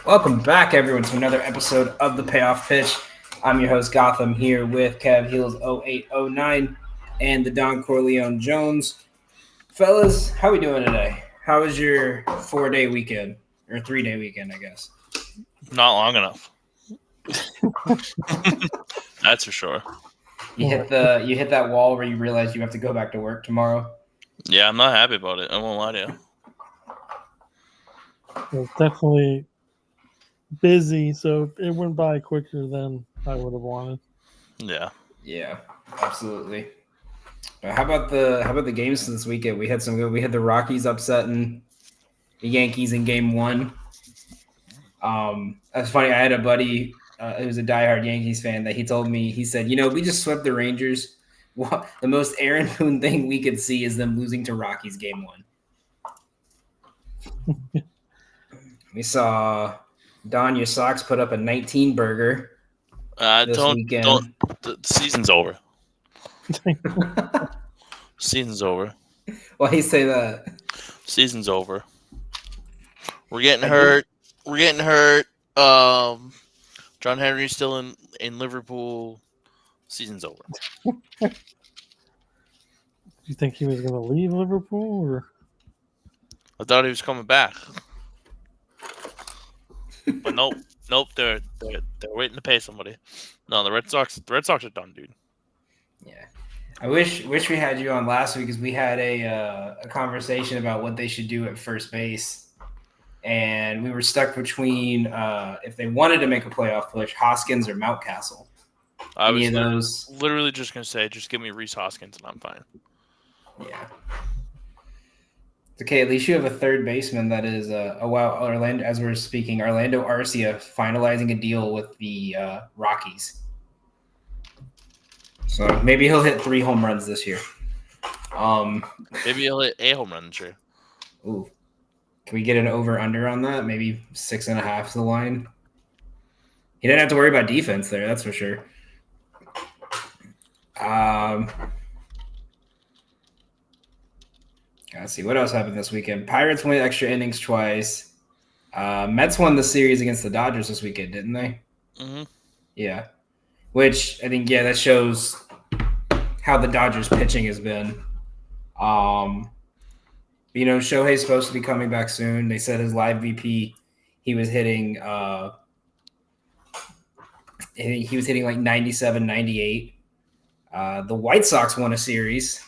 Welcome back, everyone, to another episode of the Payoff Pitch. I'm your host, Gotham, here with Kev Heels 0809 and the Don Corleone Jones. Fellas, how we doing today? How was your 4-day weekend? Or 3-day weekend, I guess. Not long enough. That's for sure. You hit that wall where you realize you have to go back to work tomorrow. Yeah, I'm not happy about it. I won't lie to you. It's definitely busy, so it went by quicker than I would have wanted. Yeah, absolutely. How about the games this weekend? We had some good. We had the Rockies upsetting the Yankees in Game 1. That's funny. I had a buddy who was a diehard Yankees fan that he told me, he said, we just swept the Rangers. Well, the most Aaron Boone thing we could see is them losing to Rockies Game 1. We saw Don, your Sox put up a 19 burger this weekend. The season's over. Season's over. Why you say that? Season's over. We're getting hurt. John Henry's still in Liverpool. Season's over. You think he was going to leave Liverpool, or? I thought he was coming back. But nope. They're waiting to pay somebody. No, the Red Sox are done, dude. Yeah, I wish we had you on last week because we had a conversation about what they should do at first base, and we were stuck between if they wanted to make a playoff push, Hoskins or Mountcastle. I was literally just gonna say, just give me Rhys Hoskins and I'm fine. Yeah. It's okay, at least you have a third baseman that is Orlando. As we're speaking, Orlando Arcia finalizing a deal with the Rockies. So maybe he'll hit 3 home runs this year. Maybe he'll hit a home run this year. Ooh, can we get an over/under on that? Maybe 6.5 is the line. He didn't have to worry about defense there, that's for sure. Let's see what else happened this weekend. Pirates won extra innings twice. Mets won the series against the Dodgers this weekend, didn't they? Mm-hmm. Yeah. Which I think, that shows how the Dodgers pitching has been. Shohei's supposed to be coming back soon. They said his live VP, he was hitting like 97, 98. The White Sox won a series.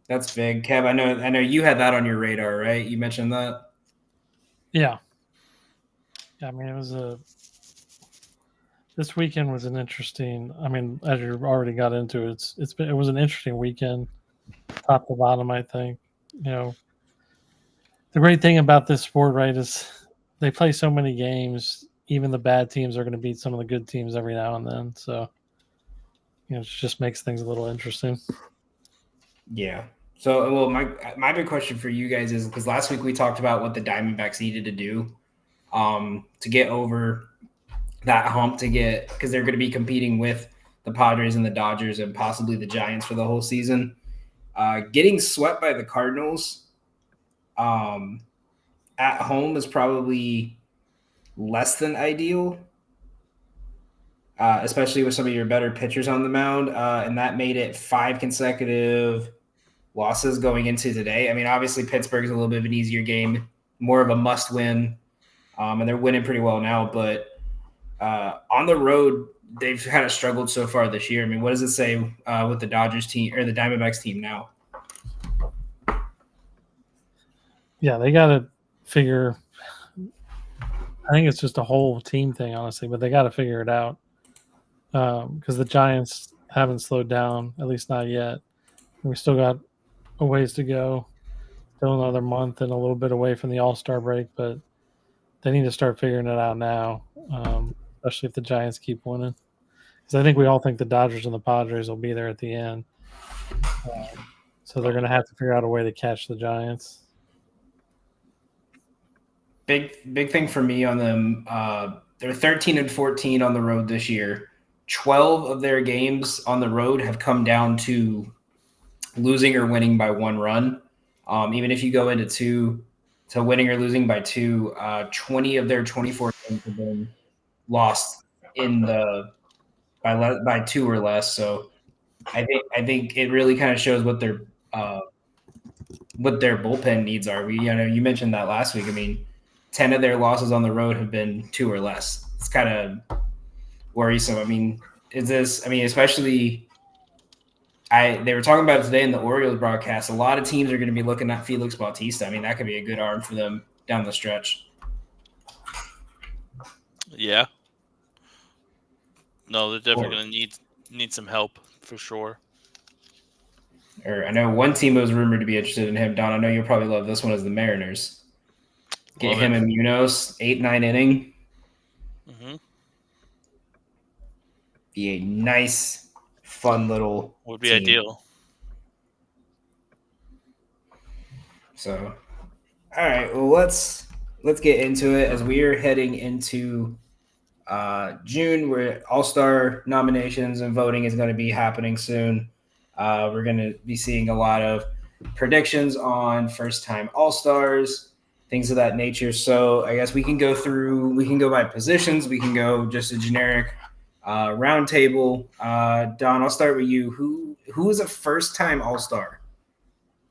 That's big. Kev, I know you had that on your radar, right? You mentioned that. Yeah. I mean, this weekend was an interesting. I mean, as you already got into it, it was an interesting weekend, top to bottom. I think. The great thing about this sport, right, is they play so many games. Even the bad teams are going to beat some of the good teams every now and then. So, it just makes things a little interesting. Yeah. So, well, my big question for you guys is, because last week we talked about what the Diamondbacks needed to do to get over that hump, because they're going to be competing with the Padres and the Dodgers and possibly the Giants for the whole season. Getting swept by the Cardinals at home is probably less than ideal, especially with some of your better pitchers on the mound, and that made it 5 consecutive losses going into today. I mean, obviously Pittsburgh is a little bit of an easier game, more of a must win, and they're winning pretty well now. But on the road, they've kind of struggled so far this year. I mean, what does it say with the Dodgers team or the Diamondbacks team now? Yeah, they got to figure. I think it's just a whole team thing, honestly, but they got to figure it out because the Giants haven't slowed down, at least not yet. We still got a ways to go, still another month and a little bit away from the All-Star break, but they need to start figuring it out now, especially if the Giants keep winning. Because I think we all think the Dodgers and the Padres will be there at the end. So they're going to have to figure out a way to catch the Giants. Big thing for me on them, they're 13-14 on the road this year. 12 of their games on the road have come down to losing or winning by 1 run. Even if you go into 2 to winning or losing by 2. 20 of their 24 games have been lost in the by 2 or less. So I think it really kind of shows what their bullpen needs are. You mentioned that last week. I mean, 10 of their losses on the road have been 2 or less. It's kind of worrisome. I mean, especially they were talking about it today in the Orioles broadcast. A lot of teams are going to be looking at Felix Bautista. I mean, that could be a good arm for them down the stretch. Yeah. No, they're definitely going to need some help for sure. Or I know one team was rumored to be interested in him. Don, I know you'll probably love this one as the Mariners. Get him and Munoz, 8-9 inning. Mm-hmm. Be a nice, fun little would be team. ideal. So, all right. Well, let's get into it as we are heading into June, where All-Star nominations and voting is going to be happening soon. We're going to be seeing a lot of predictions on first-time All-Stars, things of that nature. So I guess we can go by positions. We can go just a generic round table. Don, I'll start with you. Who is a first-time All-Star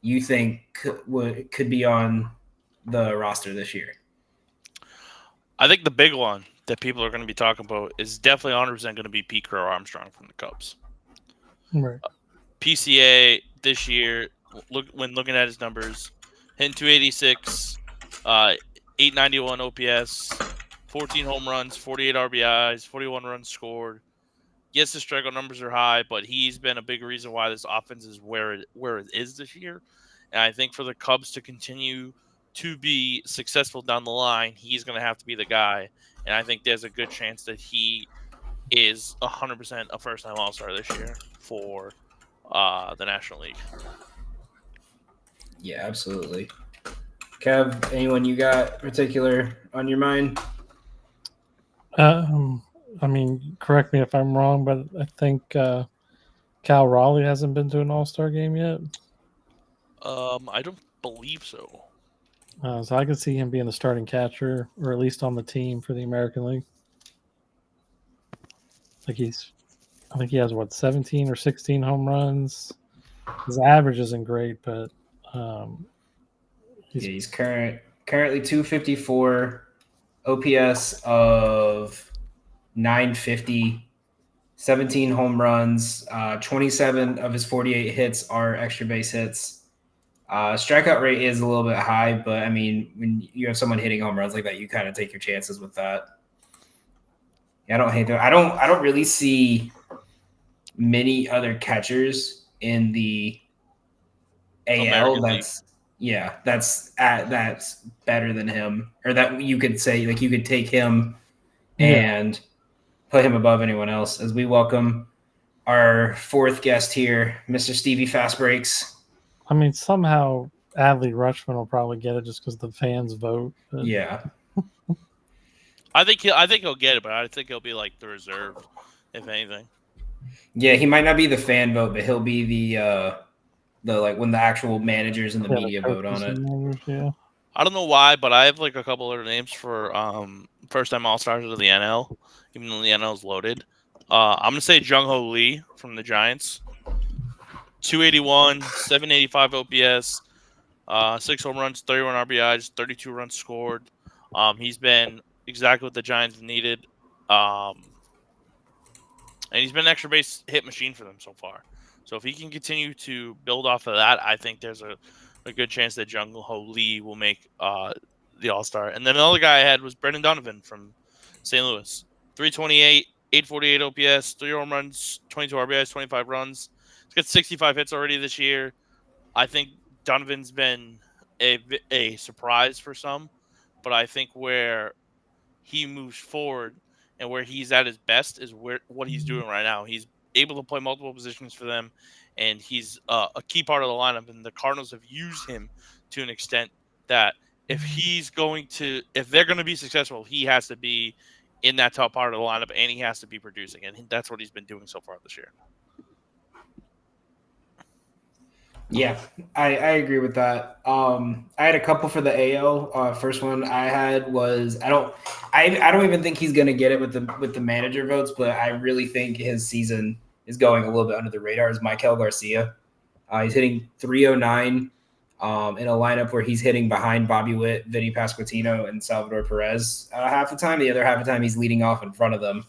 you think could be on the roster this year? I think the big one that people are going to be talking about is definitely 100% going to be Pete Crow Armstrong from the Cubs. Right. PCA this year, when looking at his numbers, hitting 286, 891 OPS, 14 home runs, 48 RBIs, 41 runs scored. Yes, the strikeout numbers are high, but he's been a big reason why this offense is where it is this year. And I think for the Cubs to continue to be successful down the line, he's going to have to be the guy. And I think there's a good chance that he is 100% a first-time All-Star this year for the National League. Yeah, absolutely. Kev, anyone you got particular on your mind? I mean, correct me if I'm wrong, but I think Cal Raleigh hasn't been to an All-Star game yet. I don't believe so. So I could see him being the starting catcher, or at least on the team for the American League. I think he has 17 or 16 home runs. His average isn't great, but he's currently 254, OPS of 950, 17 home runs, 27 of his 48 hits are extra base hits. Strikeout rate is a little bit high, but I mean, when you have someone hitting home runs like that, you kind of take your chances with that. Yeah, I don't hate that. I don't really see many other catchers in the AL that's better than him, or that you could say like you could take him and put him above anyone else. As we welcome our fourth guest here, Mr. Stevie Fast Breaks. I mean, somehow Adley Rutschman will probably get it just because the fans vote. But... Yeah, I think he'll get it, but I think he'll be like the reserve, if anything. Yeah, he might not be the fan vote, but he'll be the like when the actual managers and the media vote on it. Yeah. I don't know why, but I have like a couple other names for first time All-Stars of the NL, even though the NL is loaded. I'm gonna say Jung Ho Lee from the Giants. 281, 785 OPS, 6 home runs, 31 RBIs, 32 runs scored. He's been exactly what the Giants needed. And he's been an extra base hit machine for them so far. So if he can continue to build off of that, I think there's a good chance that Jung Ho Lee will make the All-Star. And then another guy I had was Brendan Donovan from St. Louis. 328, 848 OPS, 3 home runs, 22 RBIs, 25 runs. He's got 65 hits already this year. I think Donovan's been a surprise for some, but I think where he moves forward and where he's at his best is what he's doing right now. He's able to play multiple positions for them, and he's a key part of the lineup. And the Cardinals have used him to an extent that if they're going to be successful, he has to be in that top part of the lineup, and he has to be producing, and that's what he's been doing so far this year. Yeah, I agree with that. I had a couple for the AL. First one I had was I don't even think he's gonna get it with the manager votes, but I really think his season is going a little bit under the radar. Is Michael Garcia? He's hitting 309 in a lineup where he's hitting behind Bobby Witt, Vinny Pasquantino, and Salvador Perez half the time. The other half of the time he's leading off in front of them.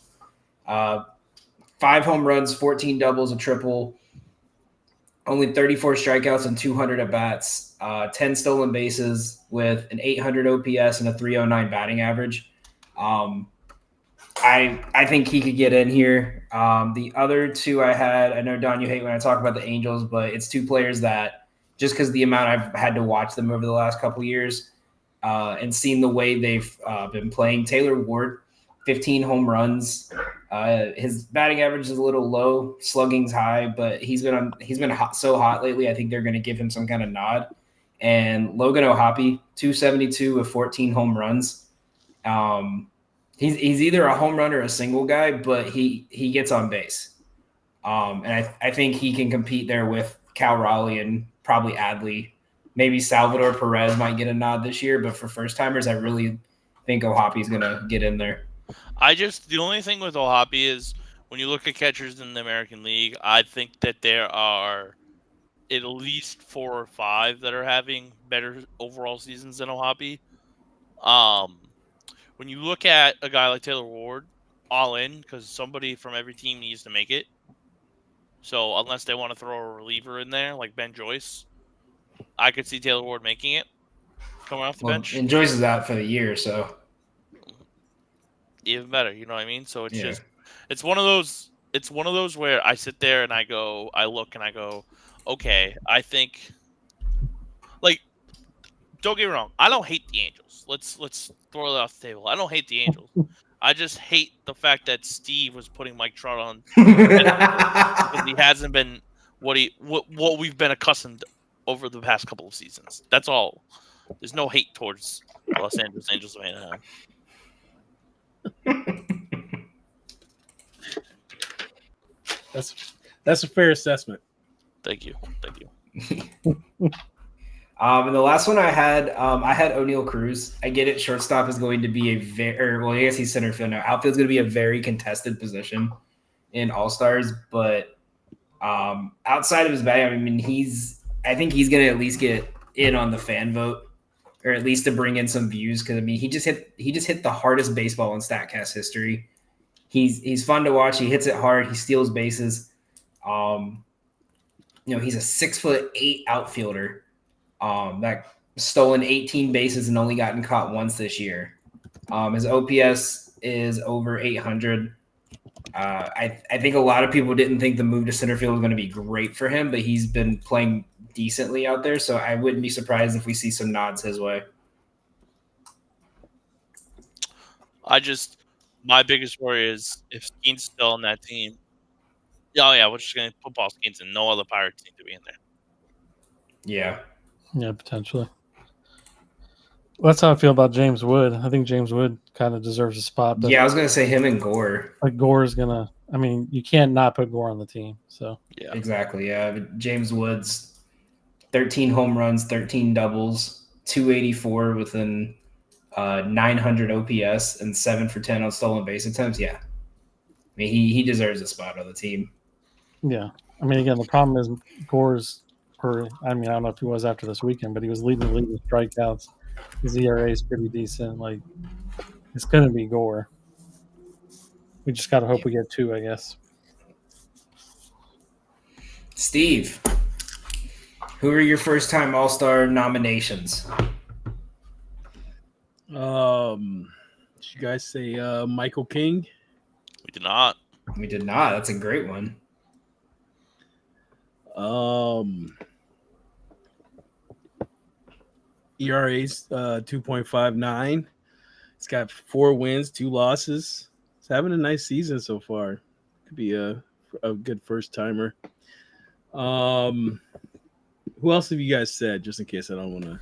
5 home runs, 14 doubles, a triple. Only 34 strikeouts and 200 at bats, 10 stolen bases with an 800 OPS and a 309 batting average. I think he could get in here. The other two I had, I know Don, you hate when I talk about the Angels, but it's two players that just because the amount I've had to watch them over the last couple of years and seen the way they've been playing. Taylor Ward, 15 home runs. His batting average is a little low, slugging's high, but he's been so hot lately. I think they're going to give him some kind of nod. And Logan O'Hoppe, 272 with 14 home runs. He's either a home run or a single guy, but he gets on base. And I think he can compete there with Cal Raleigh and probably Adley. Maybe Salvador Perez might get a nod this year, but for first timers, I really think O'Hoppe's going to get in there. The only thing with O'Hoppe is when you look at catchers in the American League, I think that there are at least 4 or 5 that are having better overall seasons than O'Hoppe. When you look at a guy like Taylor Ward, all in, because somebody from every team needs to make it. So unless they want to throw a reliever in there, like Ben Joyce, I could see Taylor Ward making it, coming off the bench. And Joyce is out for the year, so even better. You know what I mean? So it's just, it's one of those where I sit there and I look and I go, okay, I think, like, don't get me wrong, I don't hate the Angels. Let's throw it off the table. I don't hate the Angels. I just hate the fact that Steve was putting Mike Trout on because he hasn't been what we've been accustomed over the past couple of seasons. That's all. There's no hate towards Los Angeles Angels of Anaheim. That's a fair assessment. Thank you. And the last one I had O'Neal Cruz. I get it. Shortstop is going to be I guess he's center field now. Outfield's going to be a very contested position in All-Stars, but outside of his bag, I think he's going to at least get in on the fan vote, or at least to bring in some views. Because he just hit the hardest baseball in Statcast history. He's fun to watch. He hits it hard. He steals bases. He's a 6'8" outfielder. That stolen 18 bases and only gotten caught once this year. His OPS is over 800. I think a lot of people didn't think the move to center field was going to be great for him, but he's been playing decently out there, so I wouldn't be surprised if we see some nods his way. My biggest worry is if Skeen's still on that team. Oh yeah, we're just going to put Paul Skeens and no other Pirates need to be in there. Yeah. Yeah, potentially. Well, that's how I feel about James Wood. I think James Wood kind of deserves a spot. Yeah, I was going to say him and Gore. Like Gore is going to – you can't not put Gore on the team. So yeah. Exactly, yeah. James Wood's 13 home runs, 13 doubles, 284 with an 900 OPS and 7 for 10 on stolen base attempts. Yeah. He deserves a spot on the team. Yeah. Again, the problem is Gore's – I don't know if he was after this weekend, but he was leading the league with strikeouts. His ERA is pretty decent. Like, it's going to be Gore. We just got to hope we get 2, I guess. Steve, who are your first-time All-Star nominations? Did you guys say Michael King? We did not. We did not. That's a great one. ERA's 2.59. He's got 4 wins, 2 losses. He's having a nice season so far. Could be a good first timer. Who else have you guys said? Just in case I don't want to.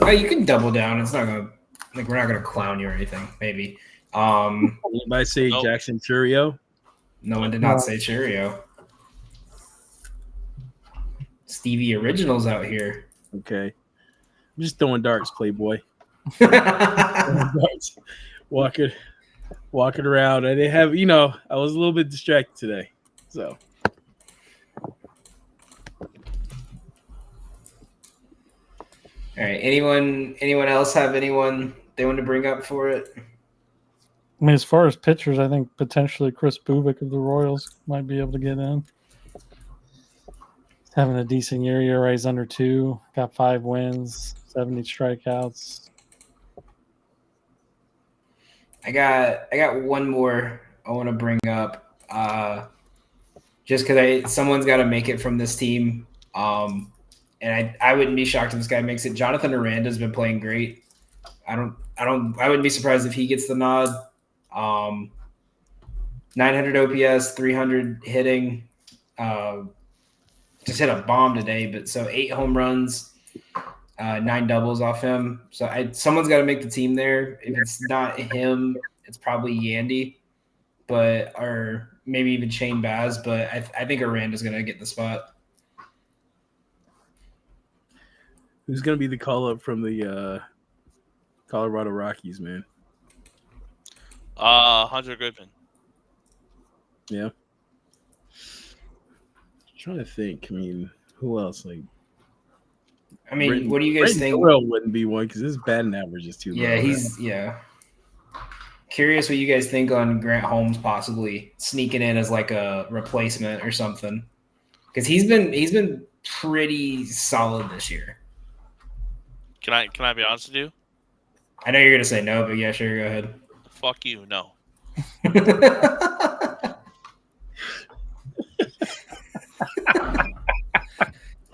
Oh, you can double down. It's not gonna we're not gonna clown you or anything. Maybe. Anybody say Nope. Jackson Churio? No one did not say Cheerio. Stevie Originals out here. Okay. I'm just throwing darts, Playboy. Darts. Walking around. I didn't have, I was a little bit distracted today. So All right. Anyone else have anyone they want to bring up for it? I mean, as far as pitchers, I think potentially Chris Bubik of the Royals might be able to get in. Having a decent year. ERA's under 2. Got 5 wins, 70 strikeouts. I got one more I want to bring up. Just because someone's got to make it from this team. And I wouldn't be shocked if this guy makes it. Jonathan Aranda's been playing great. I wouldn't be surprised if he gets the nod. 900 OPS, 300 hitting. Just hit a bomb today, but so 8 home runs, 9 doubles off him. So someone's got to make the team there. If it's not him, it's probably Yandy, or maybe even Shane Baz. But I think Aranda's going to get the spot. who's going to be the call-up from the Colorado Rockies, man? Hunter Goodman. Yeah. Trying to think. I mean, who else? What do you guys think? Noel wouldn't be one because his batting average is too low. Yeah. Curious what you guys think on Grant Holmes possibly sneaking in as like a replacement or something, because he's been pretty solid this year. Can I be honest with you? I know you're gonna say no, but yeah, sure, go ahead. Fuck you, no.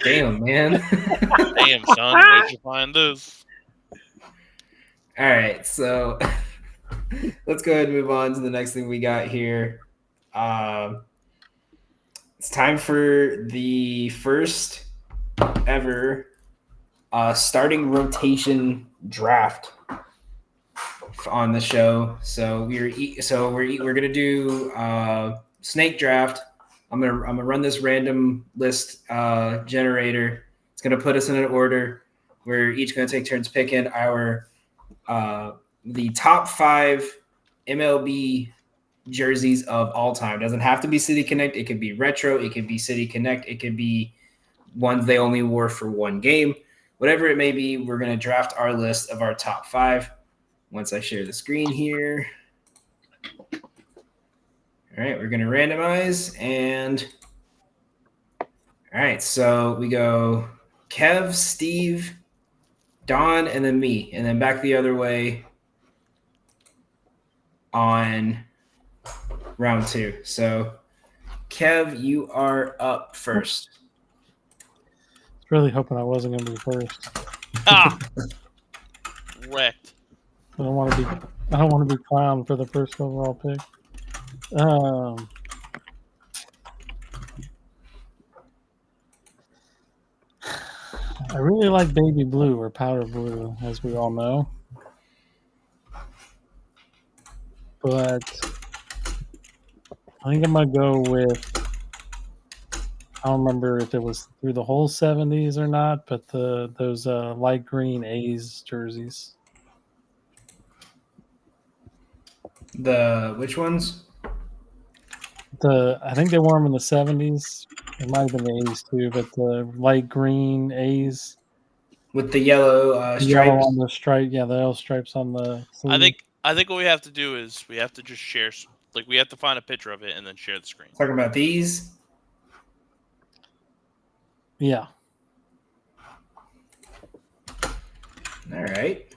Damn, man. Damn, son, where'd you find this? All right, so let's go ahead and move on to the next thing we got here. It's time for the first ever starting rotation draft on the show. So we're gonna do snake draft. I'm gonna run this random list generator. It's gonna put us in an order. We're each gonna take turns picking our the top 5 MLB jerseys of all time. It doesn't have to be City Connect. It could be retro. It could be City Connect. It could be ones they only wore for one game. Whatever it may be, we're gonna draft our list of our top 5. Once I share the screen here. All right, we're going to randomize. And all right, so we go Kev, Steve, Don, and then me. And then back the other way on round 2. So Kev, you are up first. Really hoping I wasn't going to be first. Ah! Wrecked. I don't want to be clowned for the first overall pick. I really like baby blue or powder blue, as we all know. But I think I'm going to go with, I don't remember if it was through the whole 70s or not, but those light green A's jerseys. The which ones? I think they wore them in the 70s. It might have been the A's too, but the light green A's with the yellow stripes. Yellow on the stripe, yeah, the yellow stripes on the sleeve. I think what we have to do is we have to just share, like we have to find a picture of it and then share the screen. Talking about these? Yeah. All right.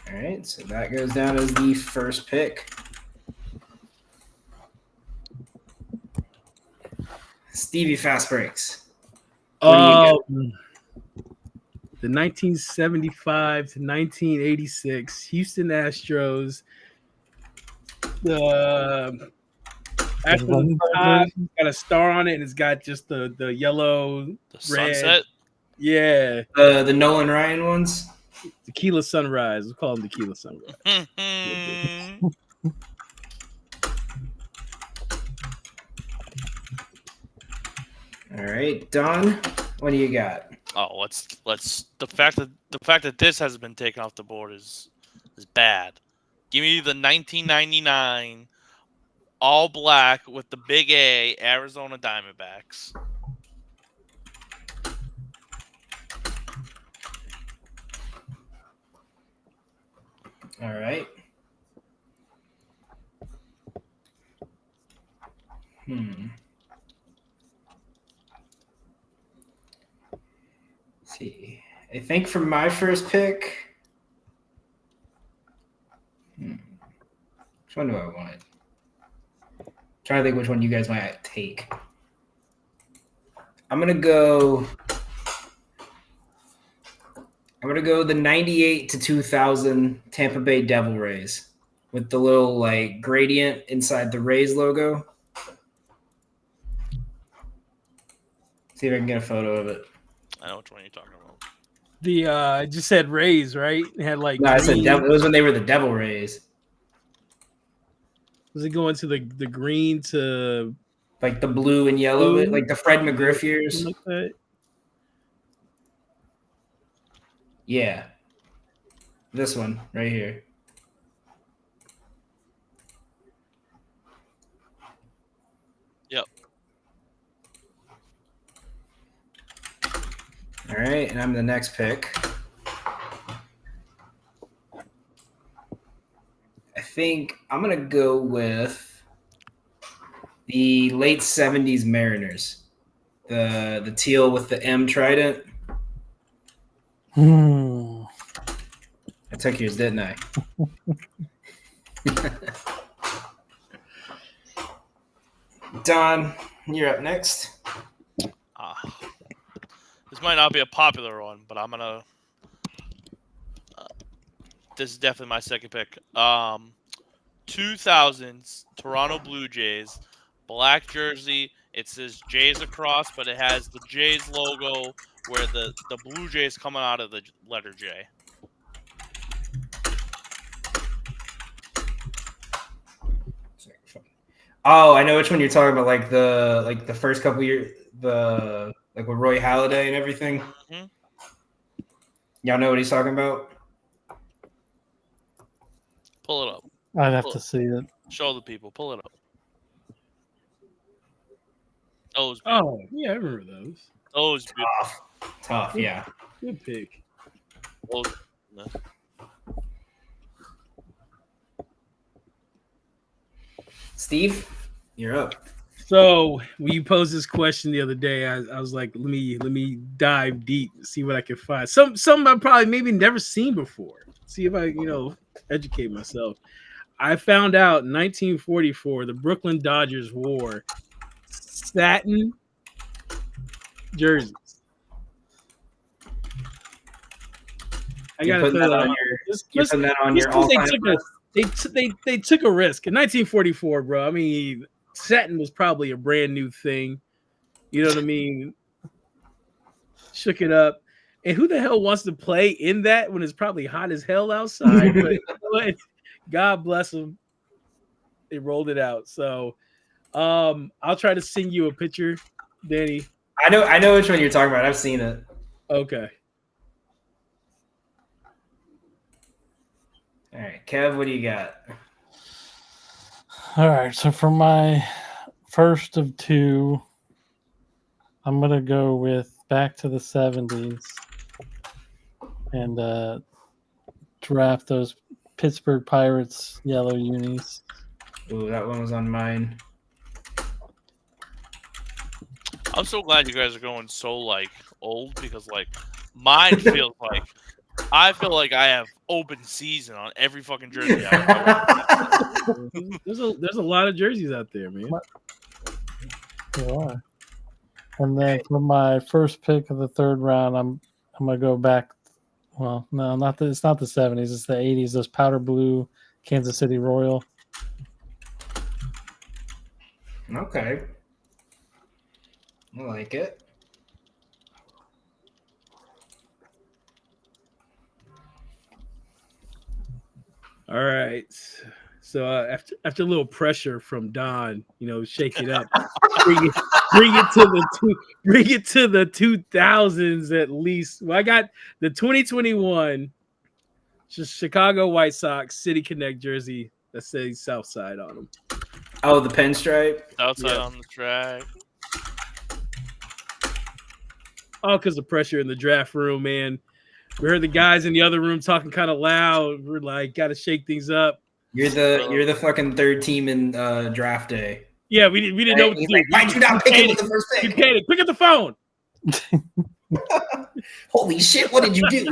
All right, so that goes down as the first pick. Stevie Fast Breaks. The 1975 to 1986 Houston Astros. The Astros got a star on it, and it's got just the yellow, The red. sunset? Yeah. The Nolan Ryan ones? Tequila Sunrise. We call them Tequila Sunrise. All right, Don, what do you got? Oh, let's the fact that this hasn't been taken off the board is bad. Give me the 1999 all black with the big A Arizona Diamondbacks. All right. Let's see. I think for my first pick, which one do I want? Trying to think which one you guys might take. I'm gonna go the 98 to 2000 Tampa Bay Devil Rays with the little like gradient inside the Rays logo. See if I can get a photo of it. I know which one you're talking about. The I just said Rays, right? It had like No, I said green. Devil. It was when they were the Devil Rays. Was it going to the green to Like the blue and yellow, Blue? like the Fred McGriff years. something like that? Yeah. This one right here. Yep. All right, and I'm the next pick. I think I'm going to go with the late 70s Mariners. The teal with the M trident. Hmm. I took yours, didn't I? Don, you're up next. This might not be a popular one, but I'm gonna. This is definitely my second pick. 2000s Toronto Blue Jays, black jersey. It says Jays across, but it has the Jays logo where the Blue Jays coming out of the letter J. Oh, I know which one you're talking about. Like the first couple years, like with Roy Halladay and everything. Mm-hmm. Y'all know what he's talking about? Pull it up. I'd have to see it. Show the people. Pull it up. Those. Oh, yeah, I remember those. Those. Tough, yeah. Good pick. Those. Steve, you're up. So when you posed this question the other day, I was like, let me dive deep, see what I can find. Some I probably maybe never seen before. See if I educate myself. I found out in 1944 the Brooklyn Dodgers wore satin jerseys. I gotta You're putting throw that that on out. you're putting that on your all-time list. They took a risk in 1944, bro. I mean, satin was probably a brand new thing. You know what I mean? Shook it up. And who the hell wants to play in that when it's probably hot as hell outside? But God bless them. They rolled it out. So I'll try to send you a picture, Danny. I know which one you're talking about. I've seen it. Okay. All right, Kev, what do you got? All right, so for my first of two, I'm going to go with back to the 70s and draft those Pittsburgh Pirates yellow unis. Ooh, that one was on mine. I'm so glad you guys are going so old because mine feels like I feel like I have open season on every fucking jersey. There's a lot of jerseys out there, man. There are. And then for my first pick of the third round, I'm gonna go back. Well, no, it's not the 70s. It's the 80s. Those powder blue Kansas City Royal. Okay. I like it. All right. So after a little pressure from Don, shake it up, bring it to the 2000s at least. Well, I got the 2021 Chicago White Sox City Connect jersey that says Southside on them. Oh, the pinstripe. Outside Yeah. on the track. All because of pressure in the draft room, man. We heard the guys in the other room talking kind of loud. We're like, got to shake things up. You're the fucking third team in draft day. Yeah, we didn't know what to do. Like, why'd you not pick him with the first You pick? panicked. Pick up the phone. Holy shit! What did you do?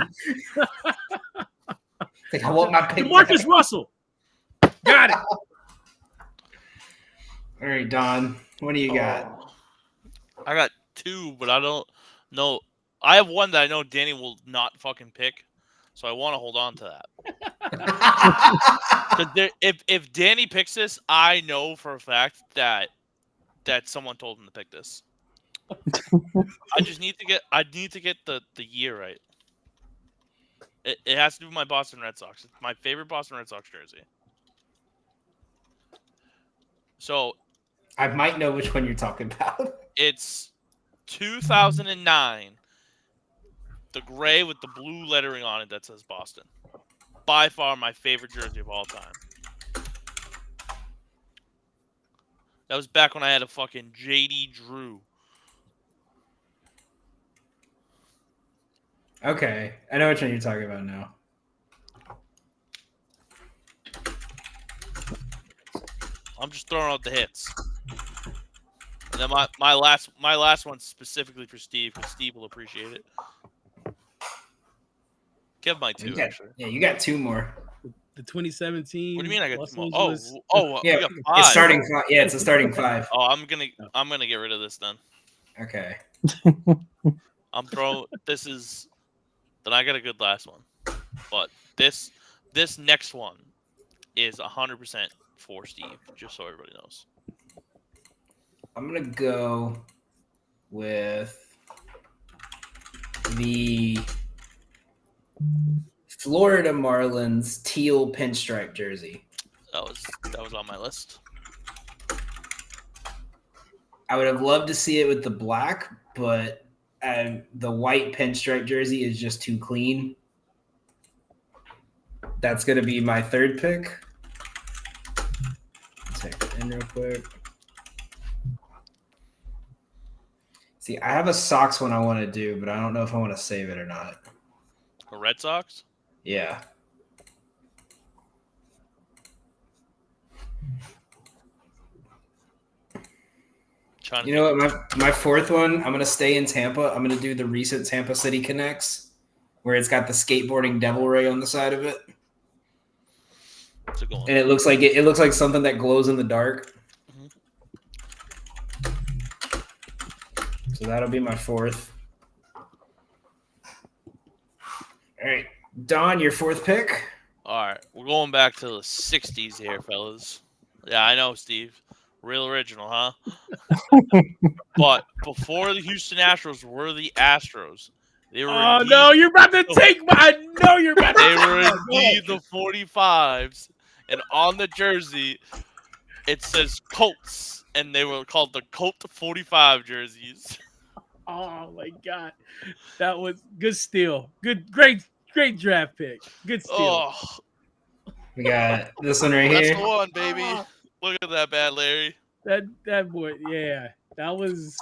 Like, I want my pick. Marcus Russell. Got it. All right, Don. What do you got? I got two, but I don't know. I have one that I know Danny will not fucking pick, so I want to hold on to that. 'Cause if Danny picks this, I know for a fact that someone told him to pick this. I need to get the year right. It has to do with my Boston Red Sox. It's my favorite Boston Red Sox jersey. So I might know which one you're talking about. it's 2009. The gray with the blue lettering on it that says Boston. By far my favorite jersey of all time. That was back when I had a fucking JD Drew. Okay, I know which one you're talking about now. I'm just throwing out the hits. And then my last one's specifically for Steve, because Steve will appreciate it. Give my two, actually. Yeah, you got two more. The 2017. What do you mean I got Los two more? Angeles- Yeah, we got five. it's starting five. Yeah, it's a starting five. Oh, I'm gonna get rid of this then. Okay. I'm throwing. Then I got a good last one, but this next one is 100% for Steve, just so everybody knows. I'm gonna go with the Florida Marlins teal pinstripe jersey. That was on my list. I would have loved to see it with the black, but the white pinstripe jersey is just too clean. That's going to be my third pick. Take it in real quick. See, I have a Sox one I want to do, but I don't know if I want to save it or not. The Red Sox? Yeah. You know what? My fourth one, I'm going to stay in Tampa. I'm going to do the recent Tampa City Connects, where it's got the skateboarding devil ray on the side of it. That's a good one. And it looks like something that glows in the dark. Mm-hmm. So that'll be my fourth. All right. Don, your fourth pick? All right. We're going back to the 60s here, fellas. Yeah, I know, Steve. Real original, huh? But before the Houston Astros were the Astros, they were. Oh no, you're about to take my. No, you're about to. They were take indeed the 45s, and on the jersey it says Colts, and they were called the Colt 45 jerseys. Oh my god, that was good steal. Great draft pick. Good steal. Oh, We got this one right that's here. the one, baby. Look at that, bad Larry. That boy, yeah, that was.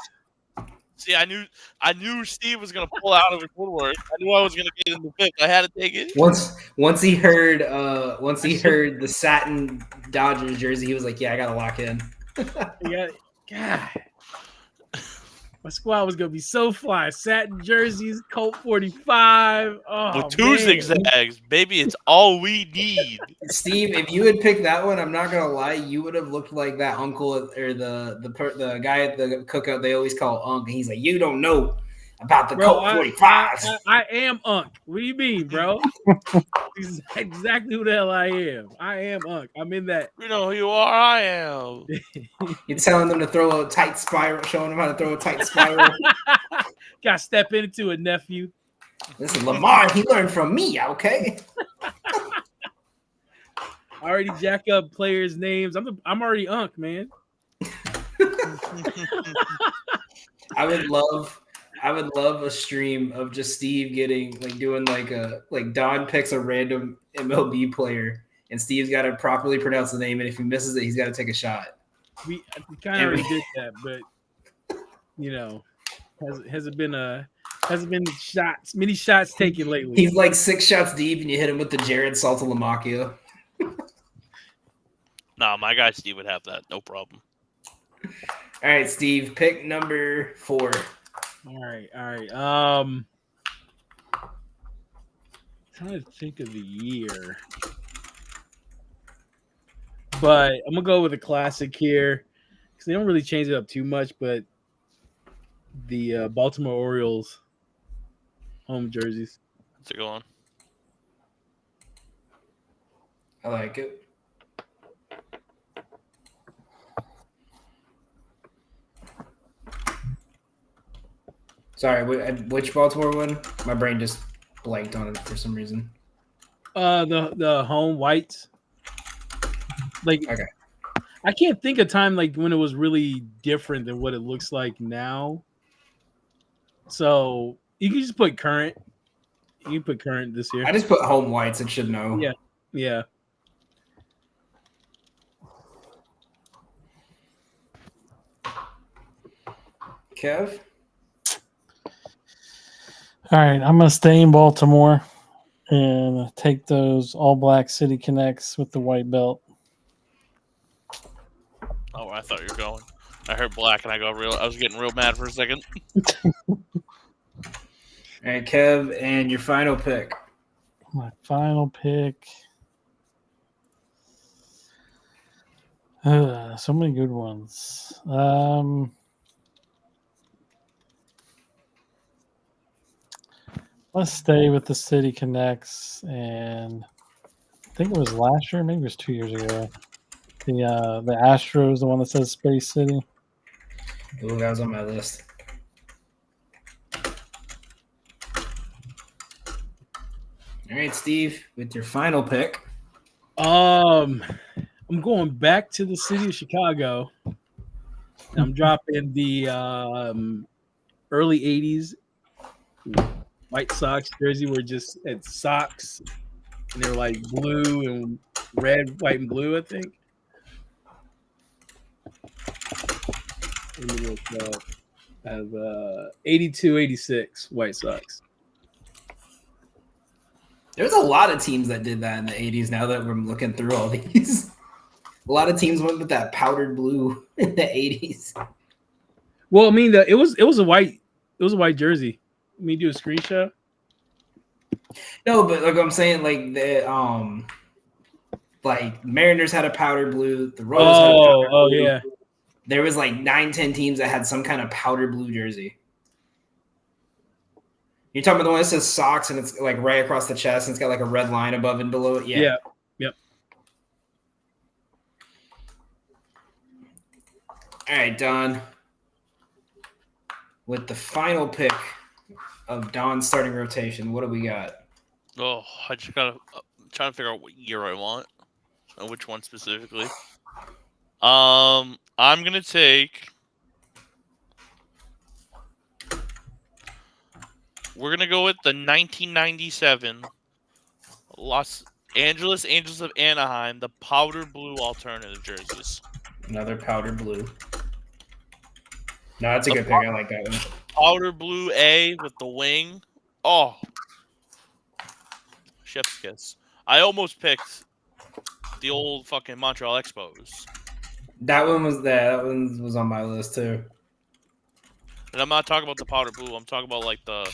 See, I knew Steve was gonna pull out of his woodwork. I knew I was gonna get in the fifth. I had to take it. Once he heard the satin Dodgers jersey, he was like, "Yeah, I gotta lock in." Yeah, God. My squad was gonna be so fly. Satin jerseys, Colt 45. Oh, With two zigzags, baby, it's all we need. Steve, if you had picked that one, I'm not gonna lie, you would have looked like that uncle or the guy at the cookout they always call Unc. And he's like, "You don't know about the Colt 45s." I am Unc. What do you mean, bro? This is exactly who the hell I am. I am Unc. I'm in that. You know who you are. I am. You're telling them to throw a tight spiral, showing them how to throw a tight spiral. Got to step into it, nephew. Listen, Lamar, he learned from me, okay? I already jack up players' names. I'm already Unc, man. I would love a stream of just Steve doing Don picks a random MLB player and Steve's got to properly pronounce the name, and if he misses it, he's got to take a shot. We kind of already did that, but hasn't been many shots taken lately. He's like 6 shots deep, and you hit him with the Jared Saltalamacchia. Nah, my guy Steve would have that, no problem. All right, Steve, pick number 4. All right. Trying to think of the year, but I'm gonna go with a classic here because they don't really change it up too much. But the Baltimore Orioles home jerseys. That's a good one. I like it. Sorry, which Baltimore one? My brain just blanked on it for some reason. The home whites. Like, okay. I can't think of time like when it was really different than what it looks like now. So you can just put current. You can put current this year. I just put home whites. It should know. Yeah. Kev? All right, I'm going to stay in Baltimore and take those All Black City Connects with the white belt. Oh, I thought you were going. I heard black and I was getting real mad for a second. All right, Kev, and your final pick. My final pick. So many good ones. Let's stay with the City Connects, and I think it was last year, maybe it was 2 years ago. The Astros, the one that says Space City. Ooh, that was on my list. All right, Steve, with your final pick. I'm going back to the city of Chicago. I'm dropping the early 80s White Sox jersey were just at socks, and they were like blue and red, white, and blue, I think. I have 82-86 White Sox. There's a lot of teams that did that in the 80s now that we're looking through all these. A lot of teams went with that powdered blue in the 80s. Well, I mean, it was a white jersey. Let me do a screenshot. No, but like I'm saying, like the like Mariners had a powder blue. The Royals had a powder blue. Yeah. There was like 9-10 teams that had some kind of powder blue jersey. You're talking about the one that says socks and it's like right across the chest and it's got like a red line above and below it. Yeah. Yep. All right, Don. With the final pick of Don's starting rotation, what do we got? Oh, I just gotta trying to figure out what year I want and which one specifically. I'm gonna take. We're gonna go with the 1997 Los Angeles Angels of Anaheim, the powder blue alternative jerseys. Another powder blue. No, that's a good pick. I like that one. Powder blue A with the wing. Oh, chef's kiss. I almost picked the old fucking Montreal Expos. That one was there. That one was on my list too. And I'm not talking about the powder blue. I'm talking about like the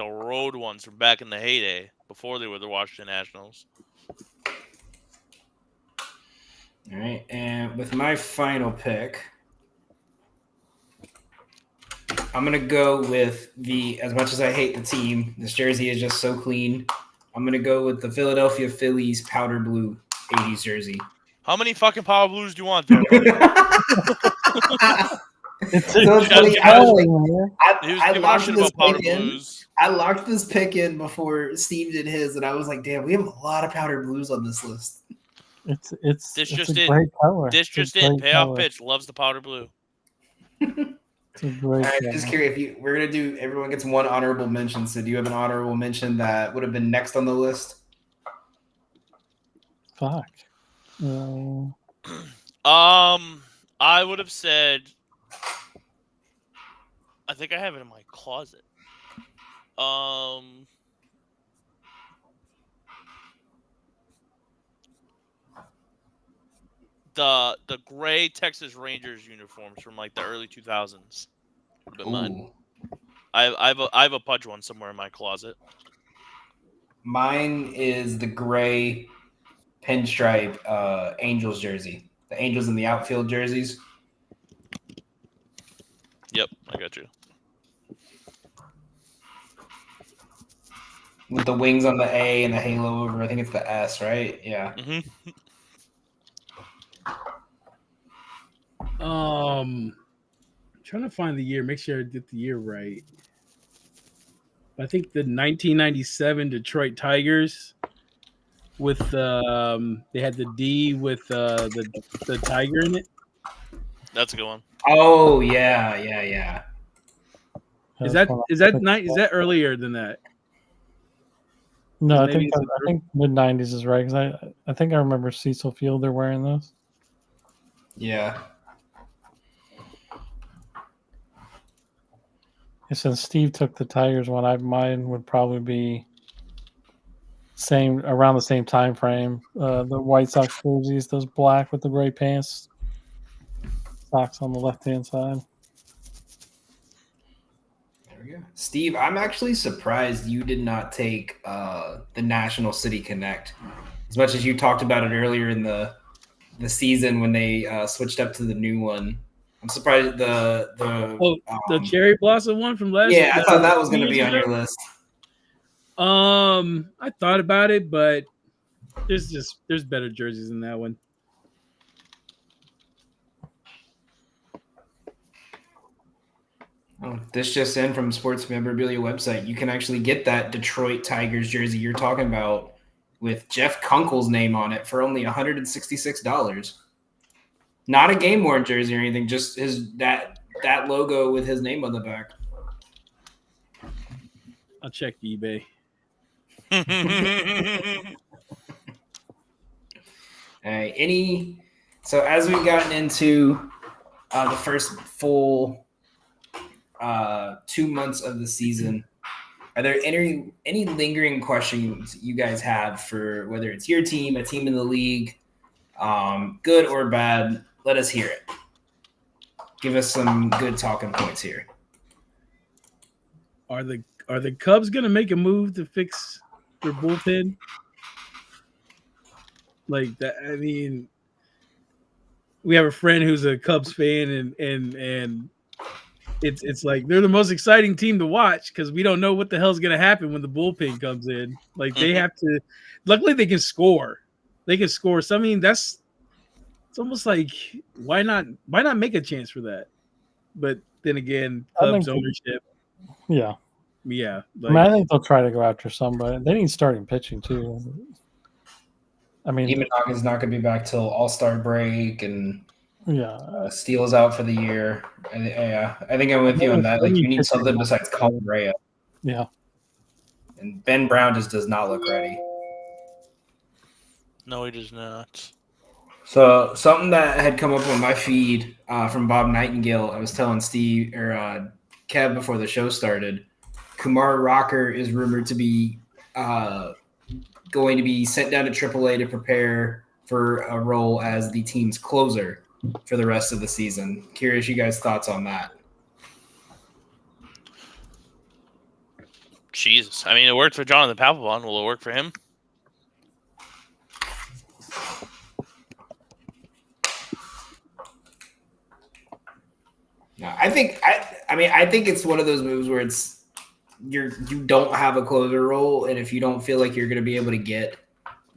road ones from back in the heyday before they were the Washington Nationals. All right, and with my final pick, I'm gonna go with as much as I hate the team, this jersey is just so clean. I'm gonna go with the Philadelphia Phillies powder blue 80s jersey. How many fucking powder blues do you want, dude? I locked this pick in before Steve did his, and I was like, "Damn, we have a lot of powder blues on this list." It's a great color. This just in. Payoff Pitch loves the powder blue. It's a great All right, call. just curious if we're gonna do. Everyone gets one honorable mention. So, do you have an honorable mention that would have been next on the list? Fuck. I would have said. I think I have it in my closet. The gray Texas Rangers uniforms from like the early 2000s. But mine. I have a Pudge one somewhere in my closet. Mine is the gray pinstripe Angels jersey. The Angels in the outfield jerseys. Yep, I got you. With the wings on the A and the halo over. I think it's the S, right? Yeah. Mm-hmm. Trying to find the year. Make sure I get the year right. I think the 1997 Detroit Tigers with they had the D with the tiger in it. That's a good one. Oh yeah. Is that earlier than that? No, I Maybe think mid 90s is right because I think I remember Cecil Fielder wearing those. Yeah. Since Steve took the Tigers one, mine would probably be around the same time frame. The White Sox jerseys, those black with the gray pants, socks on the left hand side. There we go. Steve, I'm actually surprised you did not take the National City Connect. As much as you talked about it earlier in the season when they switched up to the new one. I'm surprised the cherry blossom one from last. Yeah, I thought that was going to be on your list. I thought about it, but there's better jerseys than that one. Oh, this just in from Sports Memorabilia website. You can actually get that Detroit Tigers jersey you're talking about with Jeff Kunkel's name on it for only $166. Not a game worn jersey or anything, just that logo with his name on the back. I'll check eBay. All right. So as we've gotten into the first full 2 months of the season, are there any lingering questions you guys have for whether it's your team, a team in the league, good or bad? Let us hear it. Give us some good talking points here. Are the Cubs going to make a move to fix their bullpen? Like that, I mean, we have a friend who's a Cubs fan, and it's like they're the most exciting team to watch because we don't know what the hell's going to happen when the bullpen comes in. Like they have to. Luckily, they can score. They can score. So I mean, it's almost like why not make a chance for that? But then again, Cubs ownership. Yeah. Like, I think they'll try to go after somebody. They need starting pitching too. I mean, Eamon not going to be back till All-Star break, and Steele's out for the year. I think I'm with you on that. Like you need something besides Colin Rea. Yeah. And Ben Brown just does not look ready. No, he does not. So something that had come up on my feed from Bob Nightingale, I was telling Steve or Kev before the show started, Kumar Rocker is rumored to be going to be sent down to AAA to prepare for a role as the team's closer for the rest of the season. Curious you guys' thoughts on that. Jesus. I mean, it worked for Jonathan Papelbon. Will it work for him? No, I think it's one of those moves where you don't have a closer role, and if you don't feel like you're going to be able to get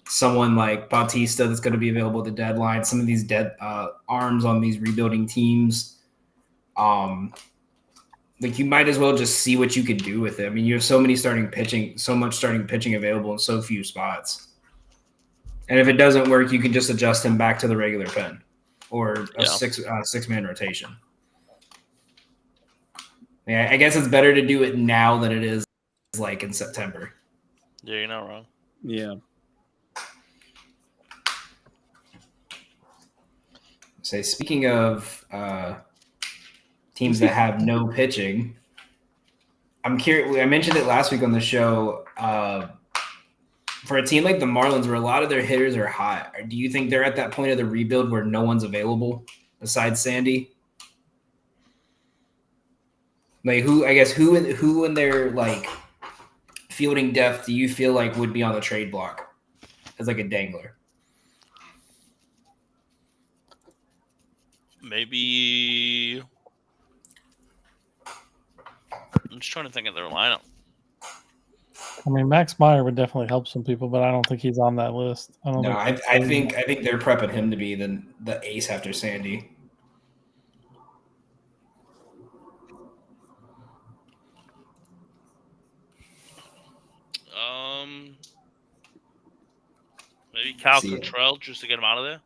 someone like Bautista that's going to be available at the deadline, some of these dead arms on these rebuilding teams, like you might as well just see what you can do with it. I mean, you have so much starting pitching available in so few spots, and if it doesn't work, you can just adjust him back to the regular pen or a six-man rotation. Yeah, I guess it's better to do it now than it is like in September. Yeah, you're not wrong. Yeah. Say, speaking of teams that have no pitching, I'm curious. I mentioned it last week on the show. For a team like the Marlins, where a lot of their hitters are hot, do you think they're at that point of the rebuild where no one's available besides Sandy? Like who in their like fielding depth do you feel like would be on the trade block as like a dangler? Maybe. I'm just trying to think of their lineup. I mean, Max Meyer would definitely help some people, but I don't think he's on that list. I don't No, think I think they're prepping him to be the ace after Sandy. Maybe Cal See it. Cottrell just to get him out of there.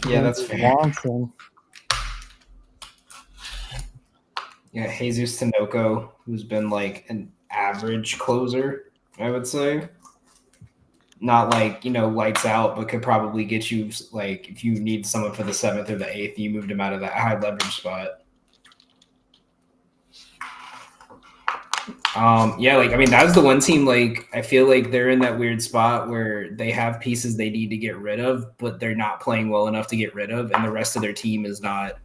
Yeah, that's fair. Watson. Yeah, Jesus Tinoco, who's been like an average closer, I would say. Not like, lights out, but could probably get you, like, if you need someone for the 7th or the 8th, you moved him out of that high leverage spot. That's the one team, like, I feel like they're in that weird spot where they have pieces they need to get rid of, but they're not playing well enough to get rid of, and the rest of their team is not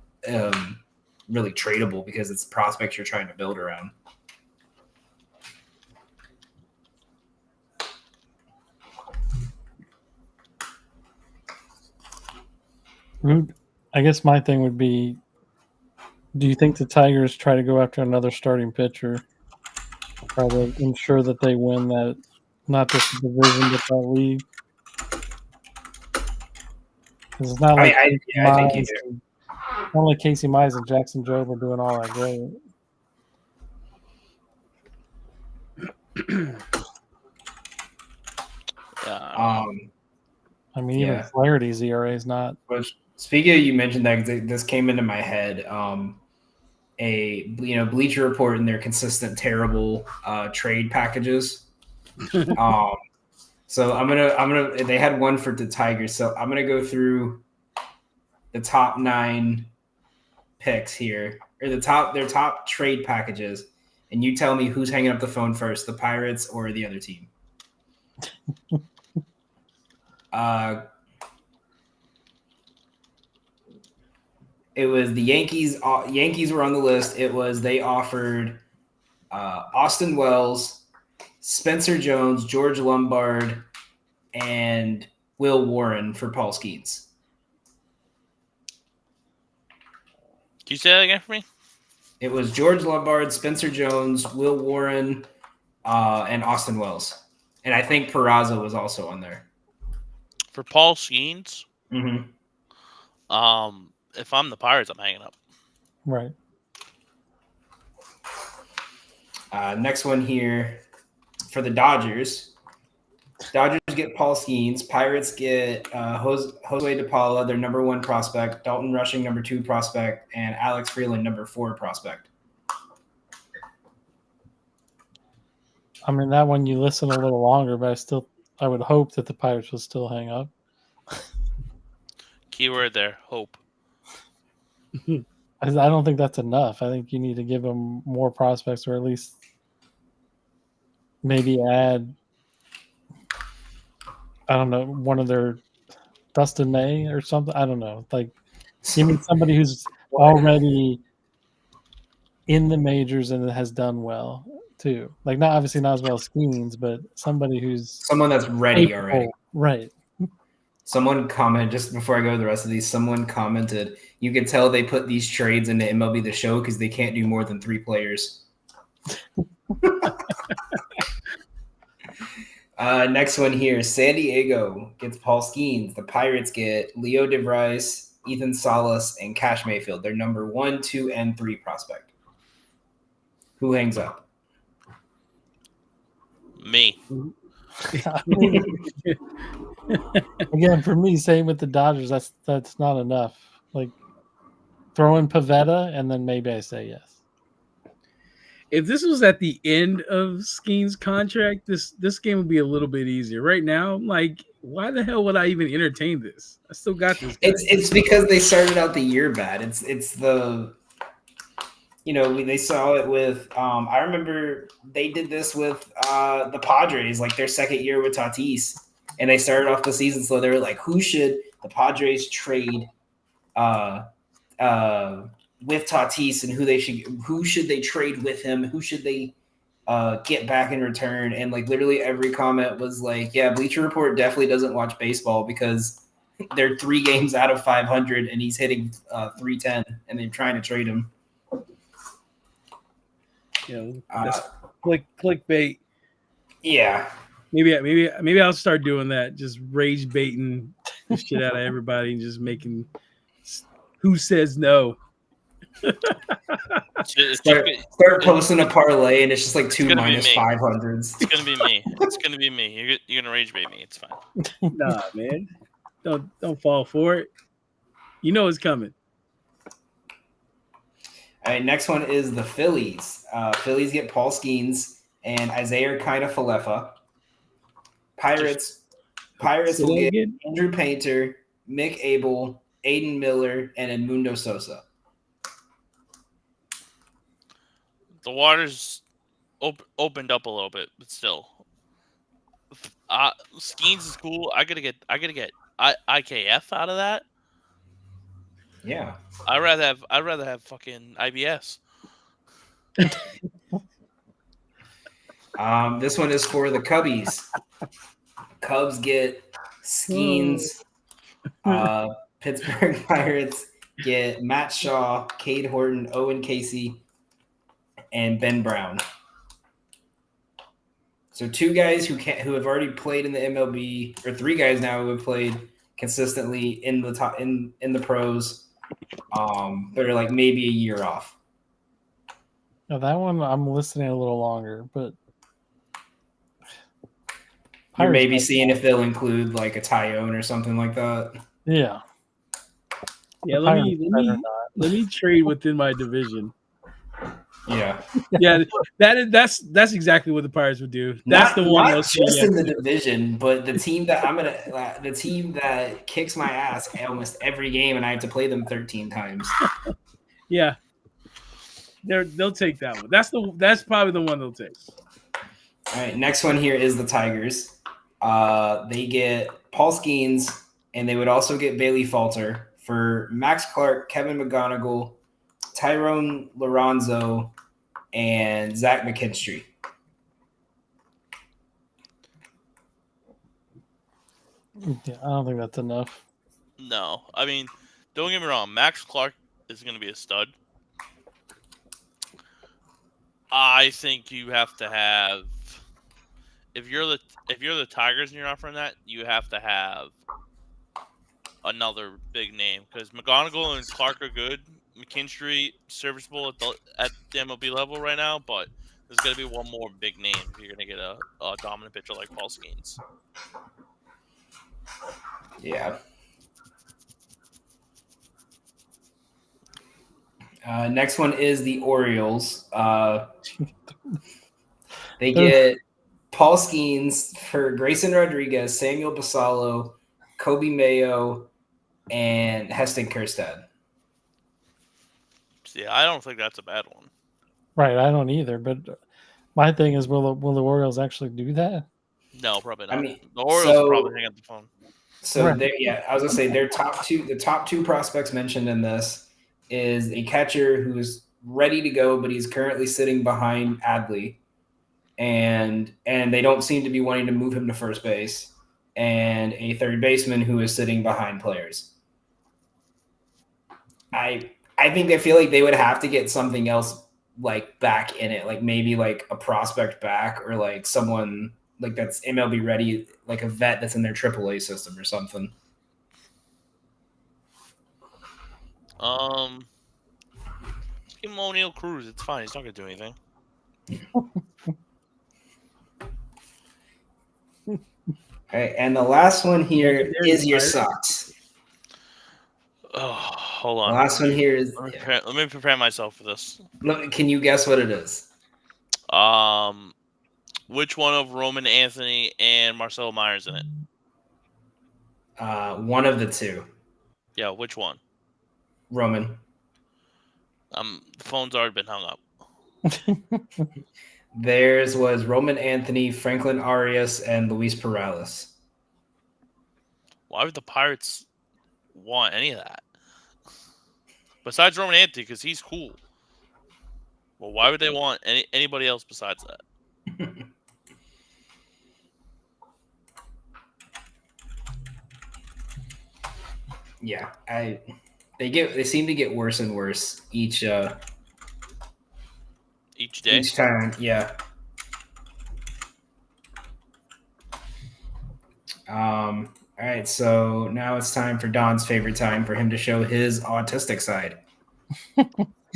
really tradable because it's prospects you're trying to build around. I guess my thing would be, do you think the Tigers try to go after another starting pitcher, try to ensure that they win that, not just the division, but that league? Because it's not like I think you do. Not like Casey Mize and Jackson Jobe are doing all that great. Yeah. I mean, even Flaherty's ERA is not. But speaking of, you mentioned that, this came into my head. Bleacher Report and their consistent terrible trade packages. So I'm gonna. They had one for the Tigers, so I'm gonna go through the top 9 picks here, or their top trade packages, and you tell me who's hanging up the phone first, the Pirates or the other team. It was the Yankees. Yankees were on the list. They offered Austin Wells, Spencer Jones, George Lombard, and Will Warren for Paul Skeens. Can you say that again for me? It was George Lombard, Spencer Jones, Will Warren, and Austin Wells. And I think Peraza was also on there. For Paul Skeens? Mm-hmm. If I'm the Pirates, I'm hanging up. Right. Next one here for the Dodgers. Dodgers get Paul Skeens. Pirates get Jose DePaula, their number 1 prospect. Dalton Rushing, number 2 prospect. And Alex Freeland, number 4 prospect. I mean, that one you listen a little longer, but I would hope that the Pirates will still hang up. Keyword there, hope. I don't think that's enough. I think you need to give them more prospects, or at least maybe add, I don't know, one of their Dustin May or something. I don't know. Like, give me somebody who's already in the majors and has done well too. Like, not as well as Skeens, but someone that's ready capable. already. Right. Someone commented, just before I go to the rest of these, someone commented, you can tell they put these trades into MLB The Show because they can't do more than 3 players. Next one here, San Diego gets Paul Skeens. The Pirates get Leo DeVries, Ethan Salas, and Cash Mayfield. They're number 1, 2, and 3 prospect. Who hangs up? Me. Again, for me, same with the Dodgers. That's not enough. Like, throw in Pavetta, and then maybe I say yes. If this was at the end of Skeen's contract, this game would be a little bit easier. Right now, I'm like, why the hell would I even entertain this? I still got this guy. It's because they started out the year bad. It's the they saw it with I remember they did this with the Padres, like their second year with Tatis, and they started off the season slow. They were like, who should the Padres trade with Tatis, and who should they trade with him? Who should they get back in return? And like literally every comment was like, yeah, Bleacher Report definitely doesn't watch baseball because they're 3 games out of 500 and he's hitting 310 and they're trying to trade him. That's clickbait. Yeah. Maybe I'll start doing that. Just rage baiting the shit out of everybody and just making who says no. Start posting a parlay and it's just like 2 minus 500s. It's gonna be me. It's gonna be me. You're gonna rage bait me. It's fine. Nah, man. Don't fall for it. You know it's coming. All right, next one is the Phillies. Phillies get Paul Skeens and Isaiah Falefa. Pirates will get Andrew Painter, Mick Abel, Aiden Miller, and Edmundo Sosa. The water's opened up a little bit, but still, Skeens is cool. I gotta get IKF out of that. Yeah, I'd rather have fucking IBS. This one is for the Cubbies. Cubs get Skeens. Pittsburgh Pirates get Matt Shaw, Cade Horton, Owen Casey, and Ben Brown. So 2 guys who have already played in the MLB, or 3 guys now who have played consistently in the top in the pros, but are like maybe a year off. Now that one I'm listening a little longer, but you're maybe seeing if they'll include like a Tyone or something like that. Yeah. Yeah, let me trade within my division. Yeah. Yeah, that's exactly what the Pirates would do. That's the one not just in the division, but the team that kicks my ass almost every game, and I have to play them 13 times. Yeah, they'll take that one. That's probably the one they'll take. All right, next one here is the Tigers. They get Paul Skeens, and they would also get Bailey Falter for Max Clark, Kevin McGonigal, Tyrone Lorenzo, and Zach McKinstry. Yeah, I don't think that's enough. No, I mean, don't get me wrong. Max Clark is going to be a stud. I think you have to have, if you're the Tigers and you're offering that, you have to have another big name because McGonigal and Clark are good. McKinstry serviceable at the MLB level right now, but there's got to be one more big name if you're going to get a dominant pitcher like Paul Skeens. Yeah. Next one is the Orioles. They get Paul Skeens for Grayson Rodriguez, Samuel Basalo, Kobe Mayo, and Heston Kjerstad. Yeah, I don't think that's a bad one. Right, I don't either. But my thing is, will the Orioles actually do that? No, probably not. I mean, the Orioles will probably hang up the phone. So Right. I was gonna say the top two prospects mentioned in this is a catcher who's ready to go, but he's currently sitting behind Adley, and they don't seem to be wanting to move him to first base, and a third baseman who is sitting behind players. I feel like they would have to get something else like back in it, like maybe like a prospect back or like someone like that's MLB ready, like a vet that's in their AAA system or something. Give him O'Neal Cruz. It's fine. He's not gonna do anything. Okay, and the last one here is your Sox. Oh, Hold The on. last one here is. Let me prepare myself for this. Can you guess what it is? Which one of Roman Anthony and Marcelo Myers in it? One of the two. Yeah, which one? Roman. The phone's already been hung up. Theirs was Roman Anthony, Franklin Arias, and Luis Perales. Why would the Pirates want any of that? Besides Roman Anthony, because he's cool. Well, why would they want anybody else besides that? Yeah, they seem to get worse and worse each day. Each time, yeah. All right, so now it's time for Don's favorite time for him to show his autistic side.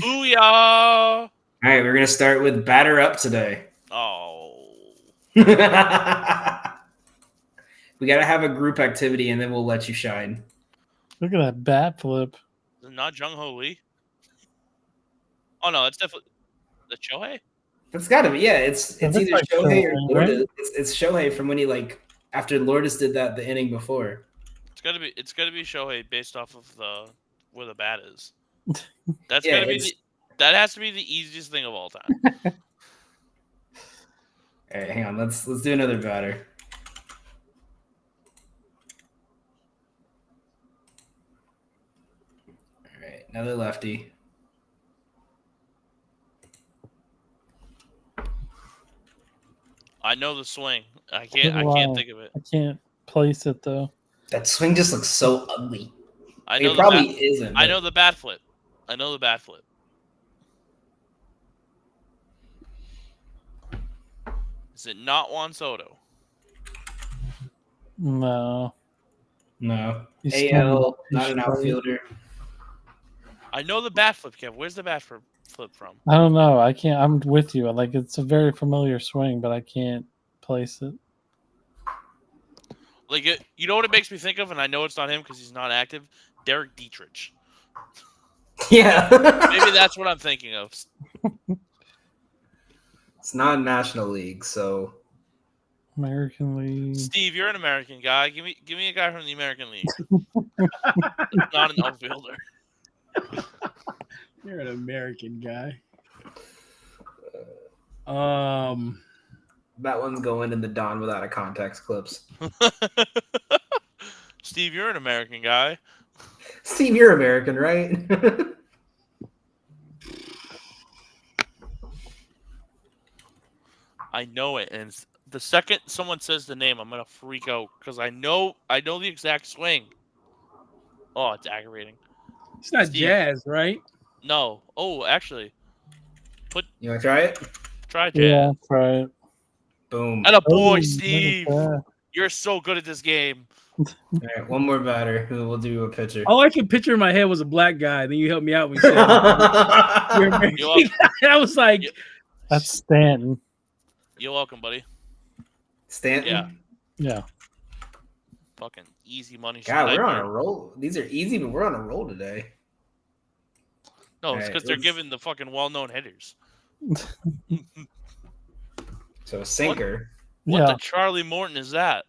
Booyah! All right, we're gonna start with batter up today. Oh. We gotta have a group activity, and then we'll let you shine. Look at that bat flip. Is it not Jung Ho Lee? Oh no, it's definitely the Shohei. That's gotta be, yeah. It's either like Shohei or Shohei, Lourdes. right? It's Shohei from when he after Lourdes did that the inning before. It's gotta be Shohei based off of where the bat is. That's Yeah, that has to be the easiest thing of all time. All right, hang on. Let's do another batter. All right, another lefty. I know the swing. I can't think of it. I can't place it though. That swing just looks so ugly. I know it probably isn't. I know the bat flip. Is it not Juan Soto? No. No. He's AL, still- not an outfielder. I know the bat flip, Kev. Where's the bat flip from? I don't know. I can't. I'm with you. Like it's a very familiar swing, but I can't place it. Like you know what it makes me think of, and I know it's not him because he's not active. Derek Dietrich. Yeah. Maybe that's what I'm thinking of. It's not National League, so American League. Steve, you're an American guy. Give me a guy from the American League. Not an outfielder. You're an American guy. that one's going in the Don without a context clips. Steve, you're an American guy. Steve, you're American, right? I know it, and the second someone says the name, I'm gonna freak out because I know the exact swing. Oh, it's aggravating. It's not Steve. Jazz, right? No. Oh, actually, You want to try it? try Jazz. Yeah, try it. Boom. And a Oh, boy, Steve. look at You're so good at this game. All right, one more batter. Who will do a pitcher? All I could picture in my head was a black guy. Then you helped me out when you said you're American. You're I was like, Yeah. That's Stanton. You're welcome, buddy. Stanton? Yeah. Yeah. Fucking easy money. God, we're on sniper. a roll. These are easy, but we're on a roll today. No, it's Alright, because they're let's- giving the fucking well-known hitters. So a sinker. What Yeah. the Charlie Morton is that?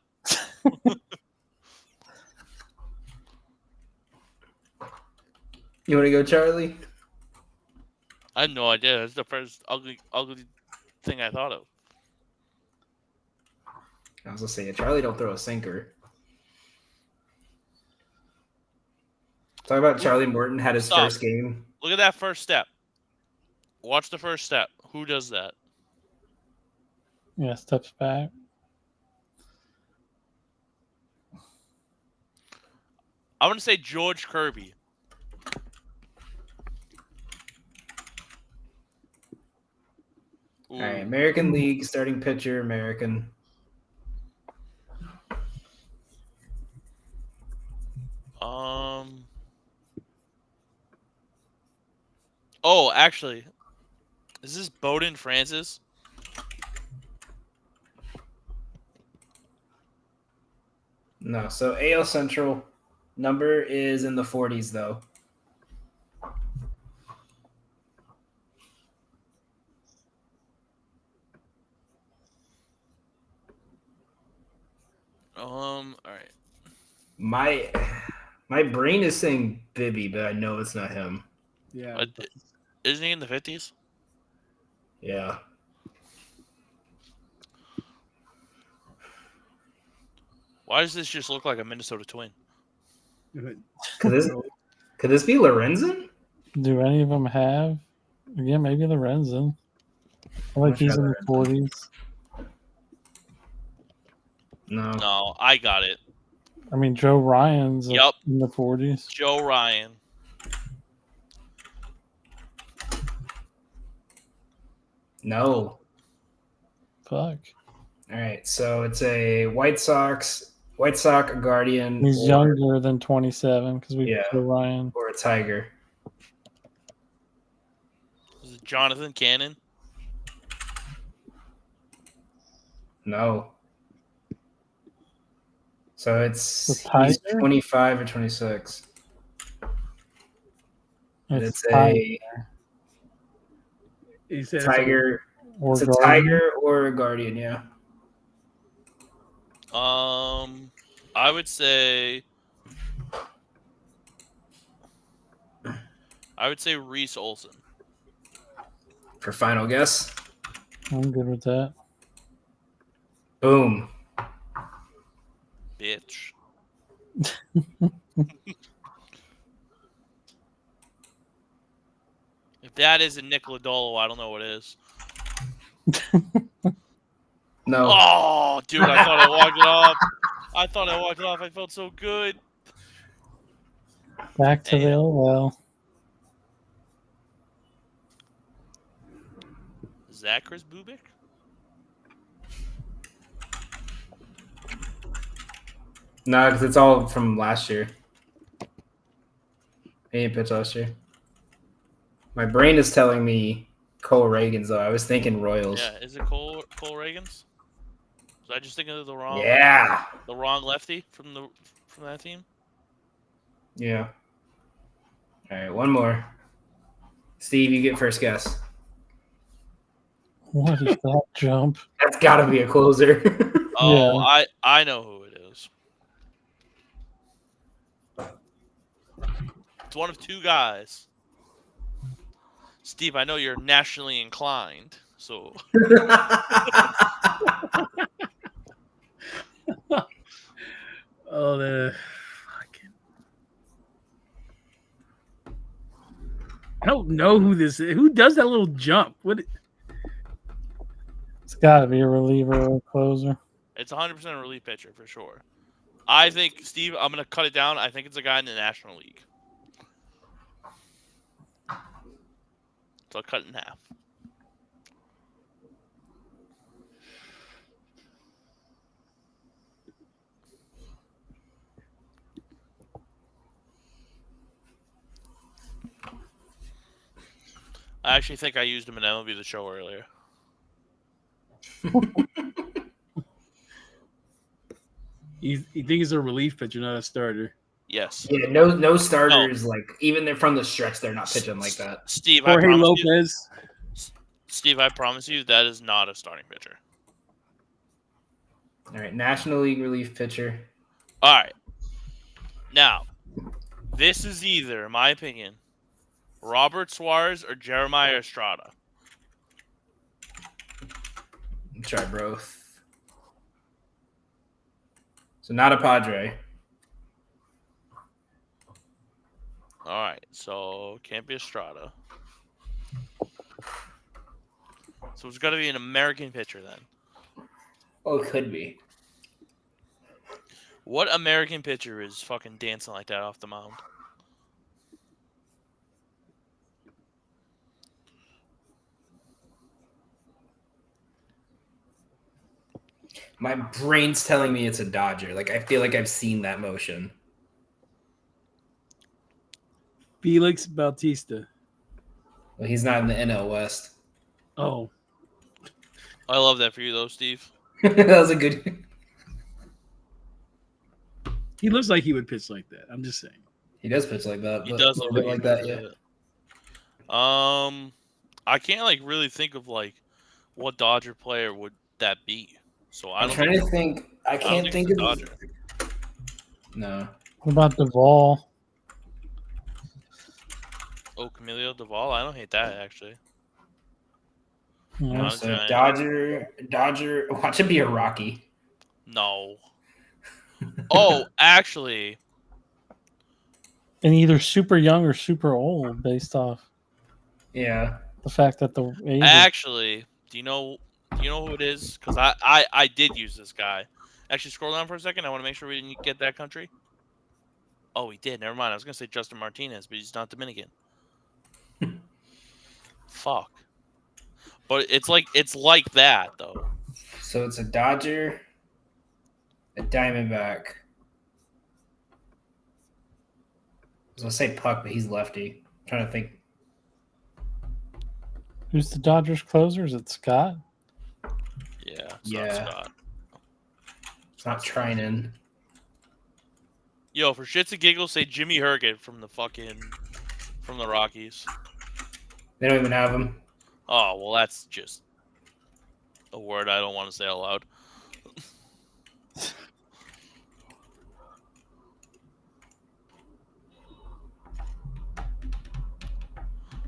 You want to go, Charlie? I had no idea. That's the first ugly thing I thought of. I was gonna say, Charlie don't throw a sinker. Talk about Charlie Morton had his Stop. first game. Look at that first step. Watch the first step. Who does that? Yeah, steps back. I'm gonna say George Kirby. Ooh. All right, American League starting pitcher, American. Oh, actually, is this Bowden Francis? No, so AL Central number is in the 40s though. All right. My brain is saying Bibby, but I know it's not him. Yeah. Isn't he in the 50s? Yeah. Why does this just look like a Minnesota Twin? Could this be Lorenzen? Do any of them have? Yeah, maybe Lorenzen. I like he's in the 40s. No. No, I got it. I mean, Joe Ryan's Yup. in the 40s. Joe Ryan. No. Fuck. All right, so it's a White Sox Guardian. He's younger than 27 because we Yeah. Joe Ryan. Or a Tiger. Is it Jonathan Cannon? No. So he's Tiger? 25 or 26. And it's Tiger. He said Tiger. Or It's a Guardian. Tiger or a Guardian, yeah. I would say Reese Olson. For final guess. I'm good with that. Boom. Bitch. If that isn't Nick Lodolo, I don't know what is. No. Oh, dude, I thought I walked it off. I felt so good. Back to the Damn. LL. Zachary Bubik? No, because it's all from last year. He didn't pitch last year. My brain is telling me Cole Reagans, though. I was thinking Royals. Yeah, is it Cole Reagans? Was I just thinking of the wrong lefty from that team? Yeah. All right, one more. Steve, you get first guess. What is that jump? That's got to be a closer. Oh, I know who it is. It's one of two guys. Steve, I know you're nationally inclined, so Oh, the fucking. I don't know who this is. Who does that little jump? What? It's got to be a reliever or a closer. it's 100% a relief pitcher for sure. I think, Steve, I'm going to cut it down. I think it's a guy in the National League. So I'll cut it in half. I actually think I used him in MLB The Show earlier. You think he's a relief pitcher, not a starter? Yes. Yeah, no starters. Like even they're from the stretch, they're not pitching like that. Steve, I Jorge promise Lopez. Steve, I promise you that is not a starting pitcher. All right, National League relief pitcher. All right. Now, this is either, in my opinion, Robert Suarez or Jeremiah Estrada. Try both. So not a Padre. All right, so can't be Estrada. So it's got to be an American pitcher then. Oh, it could be. What American pitcher is fucking dancing like that off the mound? My brain's telling me it's a Dodger. Like I feel like I've seen that motion. Felix Bautista. Well, he's not in the NL West. Oh, I love that for you though, Steve. That was a good. he looks like he would pitch like that. I'm just saying. He does pitch like that. He but does a look little bit like that. Yeah. I can't like really think of like what Dodger player would that be. So I'm trying to think. I can't think it's of a it. No. What about Duvall? Oh, Camilo Duvall. I don't hate that actually. Yeah. Not a So Giant. Dodger. Watch it be a Rocky. No. Oh, actually, And either super young or super old based off Yeah. the fact that the age is actually, do you know who it is? Because I did use this guy. Actually, scroll down for a second. I want to make sure we didn't get that country. Oh, he did. Never mind. I was gonna say Justin Martinez, but he's not Dominican. Fuck. But it's like that though. So it's a Dodger, a Diamondback. I was gonna say Puck, but he's lefty. I'm trying to think. who's the Dodgers closer? Is it Scott? Yeah. It's Yeah. Not Scott. It's not Trinan. Yo, for shits and giggles, say Jimmy Herget from the Rockies. They don't even have him. Oh well, that's just a word I don't want to say out loud.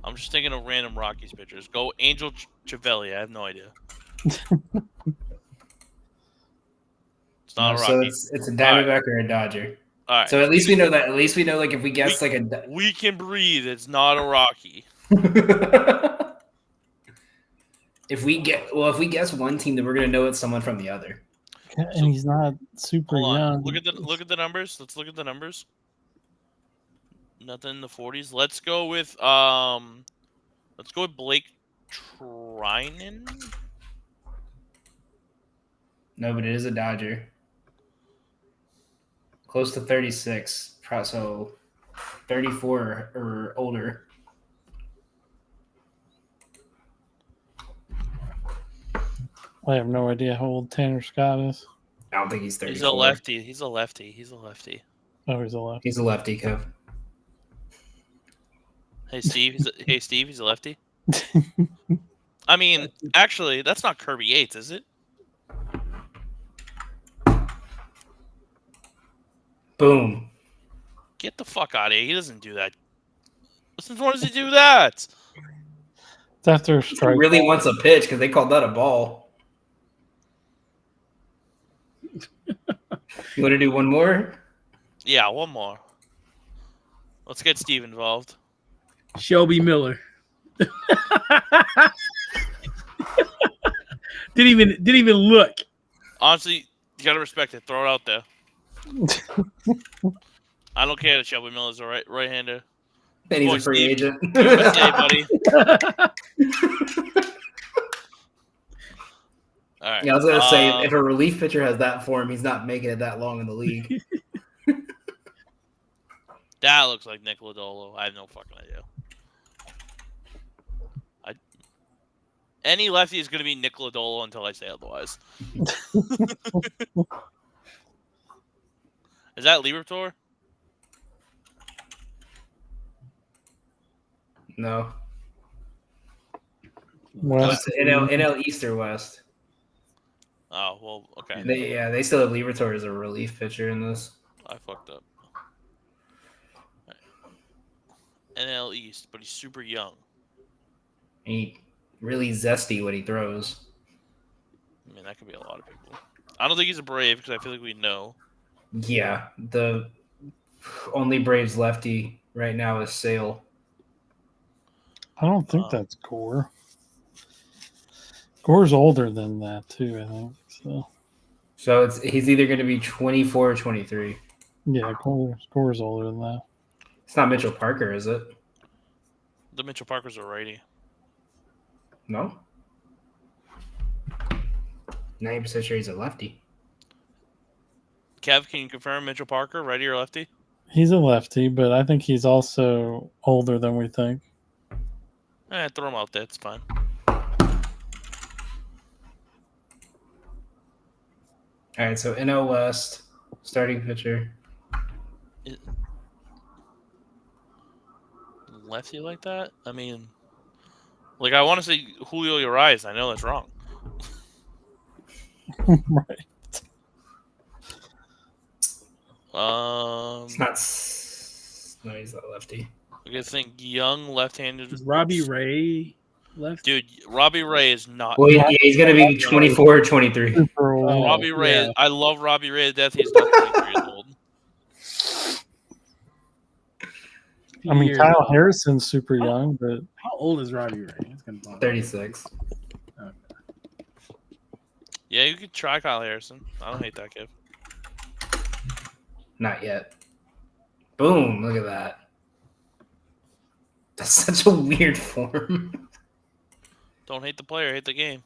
I'm just thinking of random Rockies pitchers. Go Angel Chavelli. I have no idea. It's not a So Rocky. it's a Diamondback or a Dodger. All right. So at least we know that. At least we know, like, if we guess like a. We can breathe. It's not a Rocky. if we guess one team, then we're gonna know it's someone from the other. And he's not super Hold on. young. Look at the numbers. Let's look at the numbers. Nothing in the 40s. Let's go with Blake Trinan. No, but it is a Dodger. Close to 36, so 34 or older. I have no idea how old Tanner Scott is. I don't think he's 34. He's a lefty. He's a lefty. He's a lefty. Oh, he's a left. He's a lefty, Kev. Hey Steve. He's a lefty. I mean, actually, that's not Kirby Yates, is it? Boom. Get the fuck out of here. He doesn't do that. Since when does he do that? It's after a He strike. really wants a pitch because they called that a ball. You want to do one more? Yeah, one more. Let's get Steve involved. Shelby Miller. didn't even look. Honestly, you gotta respect it. Throw it out there. I don't care that Shelby Miller's a right-hander. And he's Boy, a free Steve. agent. USA, buddy. All right. Yeah, I was gonna say if a relief pitcher has that form, he's not making it that long in the league. That looks like Nick Lodolo. I have no fucking idea. Any lefty is going to be Nick Lodolo until I say otherwise. Is that Libertor? No. West. NL East or West. Oh, well, okay. They still have Libertor as a relief pitcher in this. I fucked up. Right. NL East, but he's super young. He really zesty when he throws. I mean, that could be a lot of people. I don't think he's a Brave because I feel like we know. Yeah, the only Braves lefty right now is Sale. I don't think that's Gore. Gore's older than that too, I think. So he's either going to be 24 or 23. Yeah, Gore's older than that. It's not Mitchell Parker, is it? The Mitchell Parker's a righty. No. 90% sure he's a lefty. Kev, can you confirm Mitchell Parker, righty or lefty? He's a lefty, but I think he's also older than we think. Throw him out there. It's fine. All right, so NL West, starting pitcher. Lefty like that? I mean, like I want to say Julio Urias. I know that's wrong. Right. It's not. No, he's not lefty. I guess think young left-handed. Is Robbie Ray left? Dude, Robbie Ray is not. Well, yeah, he's gonna be 24 or 23. Super old. Oh. Robbie Ray. yeah. I love Robbie Ray to death. He's not 23 years old. I mean, Years Kyle old. Harrison's super young, but How old is Robbie Ray? It's gonna bother me. 36. Yeah, you could try Kyle Harrison. I don't hate that kid. Not yet. Boom! Look at that. That's such a weird form. Don't hate the player, hate the game.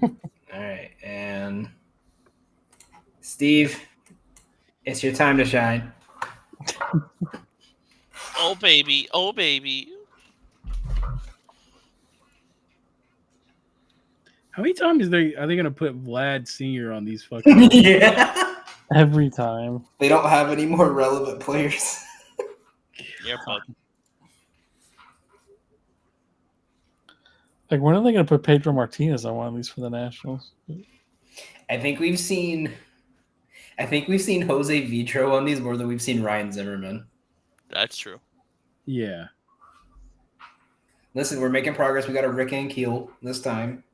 All right, and Steve, it's your time to shine. Oh baby, oh baby. How many times are they gonna put Vlad Senior on these fucking? Yeah. every time. They don't have any more relevant players. Yeah, bud. Like, when are they going to put Pedro Martinez on one of these for the Nationals? I think we've seen Jose Vitro on these more than we've seen Ryan Zimmerman. That's true. Yeah. Listen, we're making progress. We got a Rick Ankiel this time.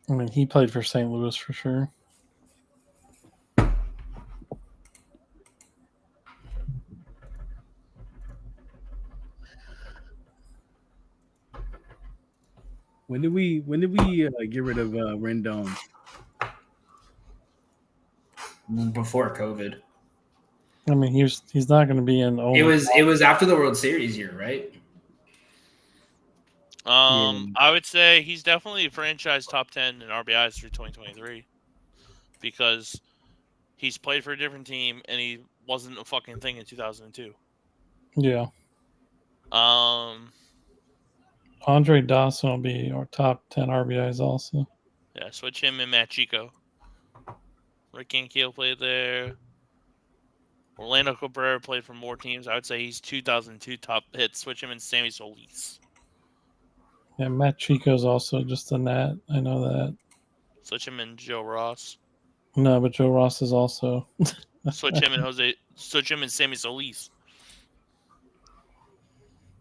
I mean, he played for St. Louis for sure. When did we get rid of Rendon? Before COVID. I mean, he's not going to be in. It was after the World Series year, right? I would say he's definitely a franchise top 10 in RBIs through 2023 because he's played for a different team and he wasn't a fucking thing in 2002. Yeah. Andre Dawson will be our top 10 RBIs also. Yeah, switch him and Matt Chico. Rick Ankiel played there. Orlando Cabrera played for more teams. I would say he's 2002 top hit. Switch him and Sammy Solis. Yeah, Matt Chico's also just a Nat. I know that. Switch him and Joe Ross. No, but Joe Ross is also. Switch him and Sammy Solis.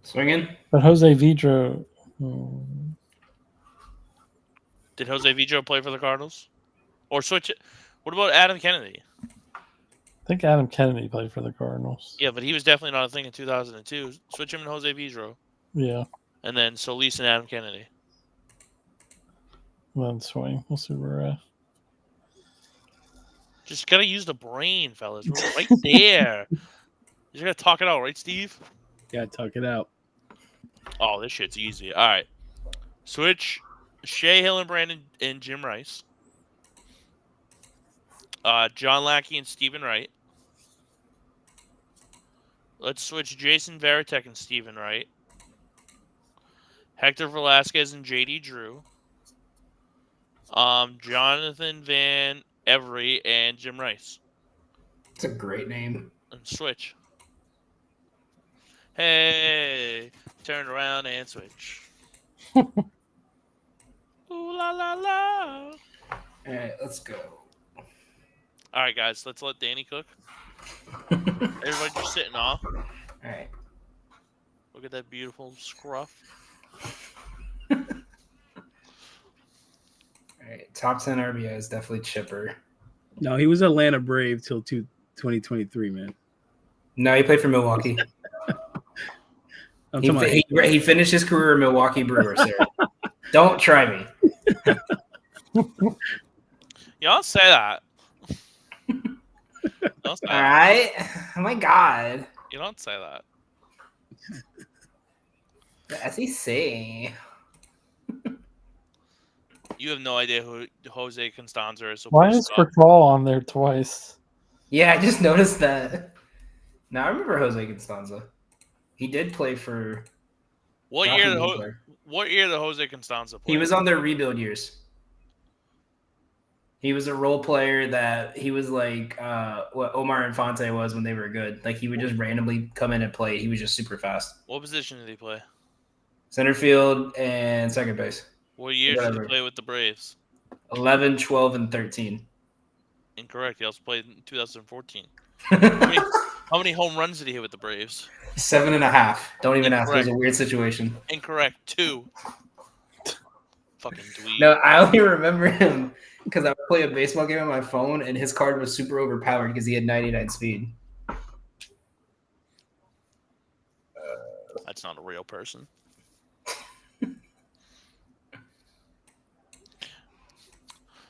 Swinging. But Jose Vidro. Did Jose Vidro play for the Cardinals? Or switch it? What about Adam Kennedy? I think Adam Kennedy played for the Cardinals. Yeah, but he was definitely not a thing in 2002. Switch him and Jose Vidro. Yeah. And then Solis and Adam Kennedy. Then swing. We'll see where we're at. Just gotta use the brain, fellas. We're right there. You just gotta talk it out, right, Steve? Gotta talk it out. Oh, this shit's easy. All right. Switch Shea Hill and Brandon and Jim Rice. John Lackey and Stephen Wright. Let's switch Jason Varitek and Stephen Wright. Hector Velasquez and JD Drew. Jonathan Van Every and Jim Rice. It's a great name. And switch. Hey, turn around and switch. Ooh la la la. All right, let's go. All right, guys, let's let Danny cook. Everybody just sitting off. All right. Look at that beautiful scruff. All right. Top 10 RBI is definitely Chipper. No, he was Atlanta Brave till 2023, man. No, he played for Milwaukee. I'm talking about He finished his career in Milwaukee Brewers. Sarah. Don't try me. You don't say that. Don't say All that. right. Oh my God. You don't say that. The SEC. You have no idea who Jose Constanza is. So Why please is stop. Percal on there twice? Yeah, I just noticed that. Now I remember Jose Constanza. He did play for. What Rocky year? Did Miller. What year did Jose Constanza play? He was on their rebuild years. He was a role player that he was like what Omar Infante was when they were good. Like he would just randomly come in and play. He was just super fast. What position did he play? Center field and second base. What year did he Whatever. play with the Braves? 11, 12, and 13. Incorrect. He also played in 2014. How many home runs did he hit with the Braves? 7.5. Don't even ask. It was Incorrect. a weird situation. Incorrect. 2. Fucking dweeb. No, I only remember him because I would play a baseball game on my phone, and his card was super overpowered because he had 99 speed. That's not a real person.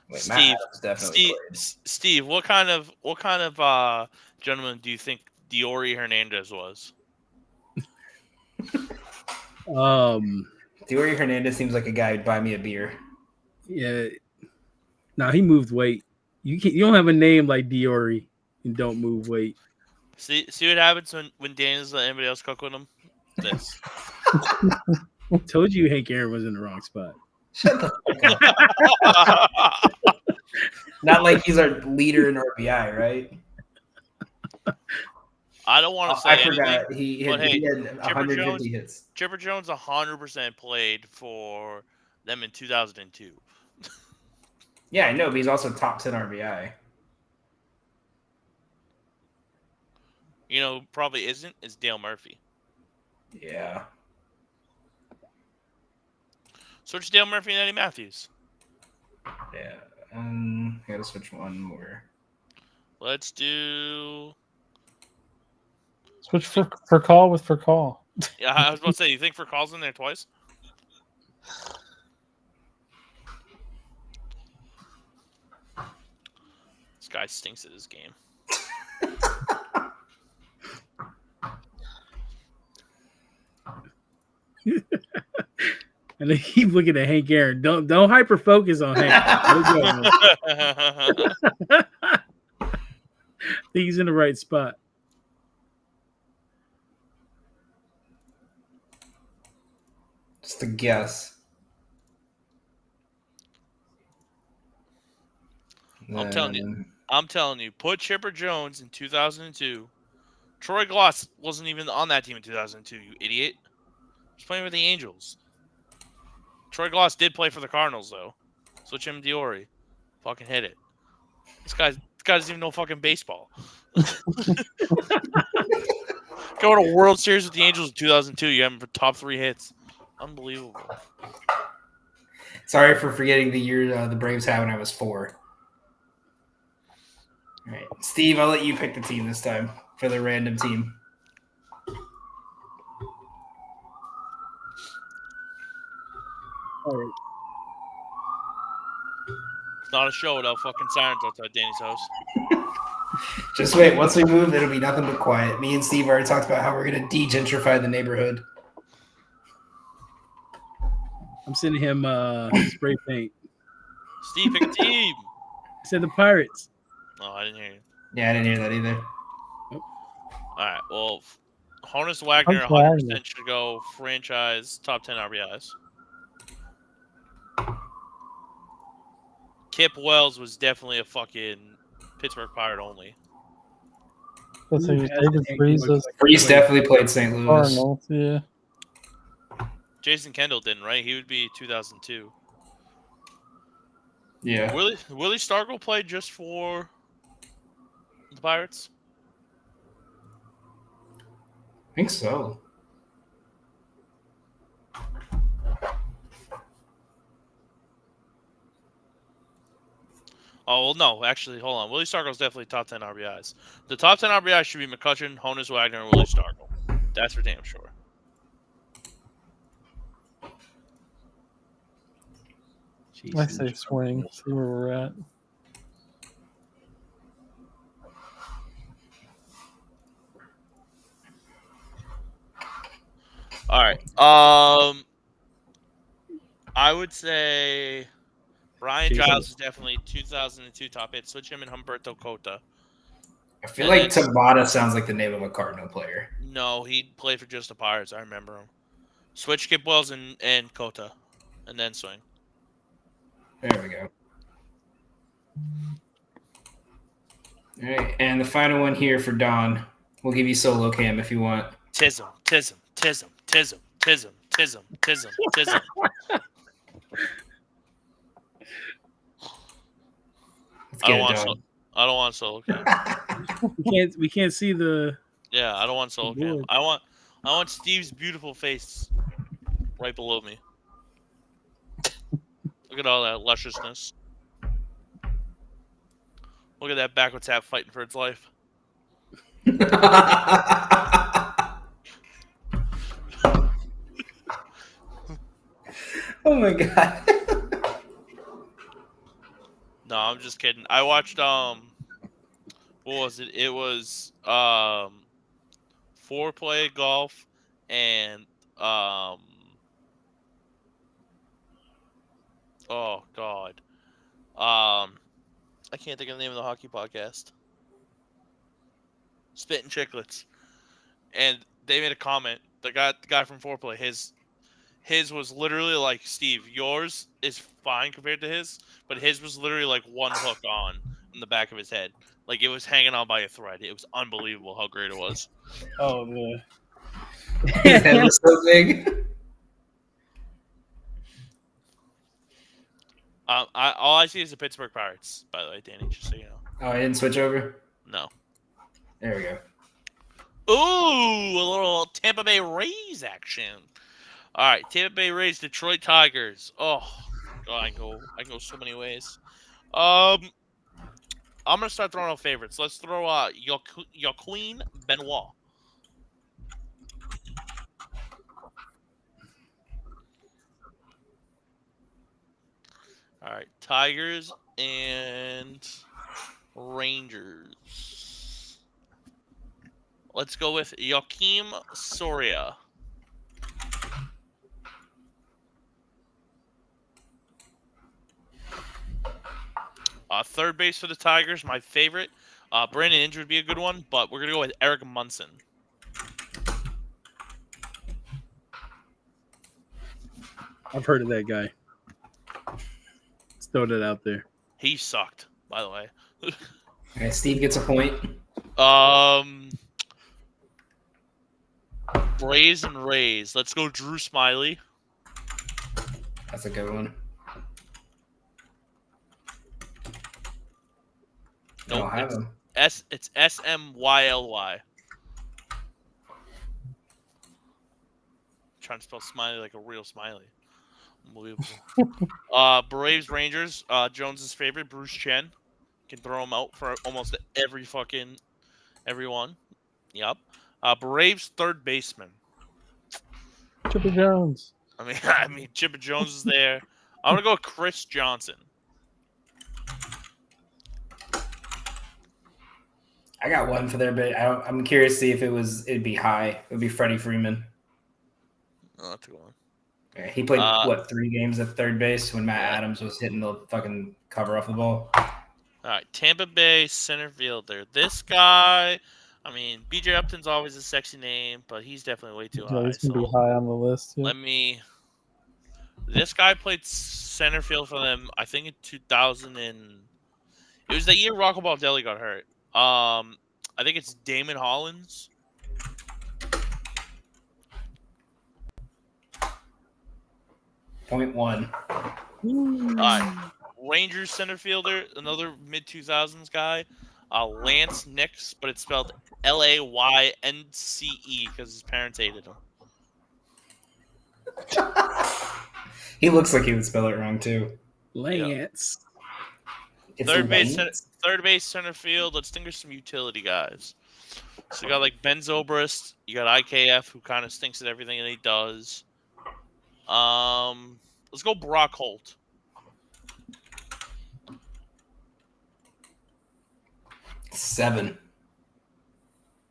Wait, Steve, Matt Adams definitely played. Steve, what kind of gentleman do you think Diori Hernandez was? Diori Hernandez seems like a guy who'd buy me a beer. Yeah. Nah, he moved weight. You don't have a name like Diori and don't move weight. See what happens when Dan doesn't let anybody else cook with him? This. Told you Hank Aaron was in the wrong spot. Shut the fuck up. Not like he's our leader in RBI, right? I don't want to say I anything. forgot. He had 150 hits. Chipper Jones 100% played for them in 2002. Yeah, I know, but he's also top 10 RBI. You know, probably isn't, is Dale Murphy. Yeah. Switch Dale Murphy and Eddie Matthews. Yeah. I gotta switch one more. Let's do. Switch for call with for call. Yeah, I was about to say, you think for calls in there twice? This guy stinks at his game. And they keep looking at Hank Aaron. Don't hyper focus on Hank. I think he's in the right spot. Just a guess. I'm telling you, put Chipper Jones in 2002. Troy Gloss wasn't even on that team in 2002, you idiot. He was playing with the Angels. Troy Gloss did play for the Cardinals, though. Switch him to Diori. Fucking hit it. This guy doesn't even know fucking baseball. Go to a World Series with the Angels in 2002. You have him for top 3 hits. Unbelievable. Sorry for forgetting the year the Braves had when I was 4. All right, Steve, I'll let you pick the team this time for the random team. All right. It's not a show without fucking sirens outside Danny's house. Just wait. Once we move, it'll be nothing but quiet. Me and Steve already talked about how we're going to de-gentrify the neighborhood. I'm sending him spray paint. Steve, pick a team. I said the Pirates. Oh, I didn't hear you. Yeah, I didn't hear that either. All right. Well, Honus Wagner Honus 100% should go franchise top 10 RBIs. Kip Wells was definitely a fucking Pittsburgh Pirate only. Let's see, David Freese was Freese definitely played St. Louis. Cardinals, yeah. Jason Kendall didn't, right? He would be 2002. Yeah. Willie Stargell played just for the Pirates? I think so. Oh, well, no. Actually, hold on. Willie Stargell's definitely top 10 RBIs. The top 10 RBIs should be McCutcheon, Honus Wagner, and Willie Stargell. That's for damn sure. I say swing. See where we're at. All right. I would say Brian Giles is definitely 2002 top hit. Switch him and Humberto Cota. I feel like Tabata sounds like the name of a Cardinal player. No, he played for just the Pirates. I remember him. Switch Kip Wells and Cota, and then swing. There we go. All right, and the final one here for Don. We'll give you solo cam if you want. Tism. Let's Let's get it done. I don't want solo cam. We can't see the. Yeah, I don't want solo cam. Boy. I want Steve's beautiful face right below me. Look at all that lusciousness. Look at that backwards hat fighting for its life. Oh my god. No, I'm just kidding. I watched what was it? It was foreplay golf and oh god. I can't think of the name of the hockey podcast. Spitting Chicklets. And they made a comment. The guy from foreplay, his was literally like, Steve, yours is fine compared to his, but his was literally like one hook on in the back of his head. Like it was hanging on by a thread. It was unbelievable how great it was. Oh man. His head was so big. All I see is the Pittsburgh Pirates, by the way, Danny, just so you know. Oh, I didn't switch over? No. There we go. Ooh, a little Tampa Bay Rays action. All right, Tampa Bay Rays, Detroit Tigers. Oh, God, I can go so many ways. I'm gonna start throwing out favorites. Let's throw your Queen Benoit. All right, Tigers and Rangers. Let's go with Joakim Soria. Third base for the Tigers, my favorite. Brandon Inge would be a good one, but we're going to go with Eric Munson. I've heard of that guy. Let's throw that out there. He sucked, by the way. Okay, Steve gets a point. Braves and Rays. Let's go Drew Smiley. That's a good one. I Nope, don't have him. it's SMYLY. Trying to spell Smiley like a real Smiley. Unbelievable. Braves Rangers. Jones's favorite, Bruce Chen. Can throw him out for almost everyone. Yep. Braves third baseman. Chipper Jones. I mean, Chipper Jones is there. I'm gonna go with Chris Johnson. I got one for there, but I'm curious to see if it'd be high. It would be Freddie Freeman. Oh, that's a good one. Yeah, he played 3 games at third base when Matt Adams was hitting the fucking cover off the ball. All right, Tampa Bay center fielder. This guy, I mean, BJ Upton's always a sexy name, but he's definitely way too high. He's gonna be high on the list. Yeah. This guy played center field for them, I think in 2000 and it was the year Rocco Baldelli got hurt. I think it's Damon Hollins. Point one. Rangers center fielder, another mid 2000s guy, Lance Nix, but it's spelled Laynce because his parents hated him. He looks like he would spell it wrong too. Lance. It's Third base, Lance. center field. Let's think of some utility guys. So you got like Ben Zobrist. You got IKF, who kind of stinks at everything that he does. Let's go Brock Holt. Seven.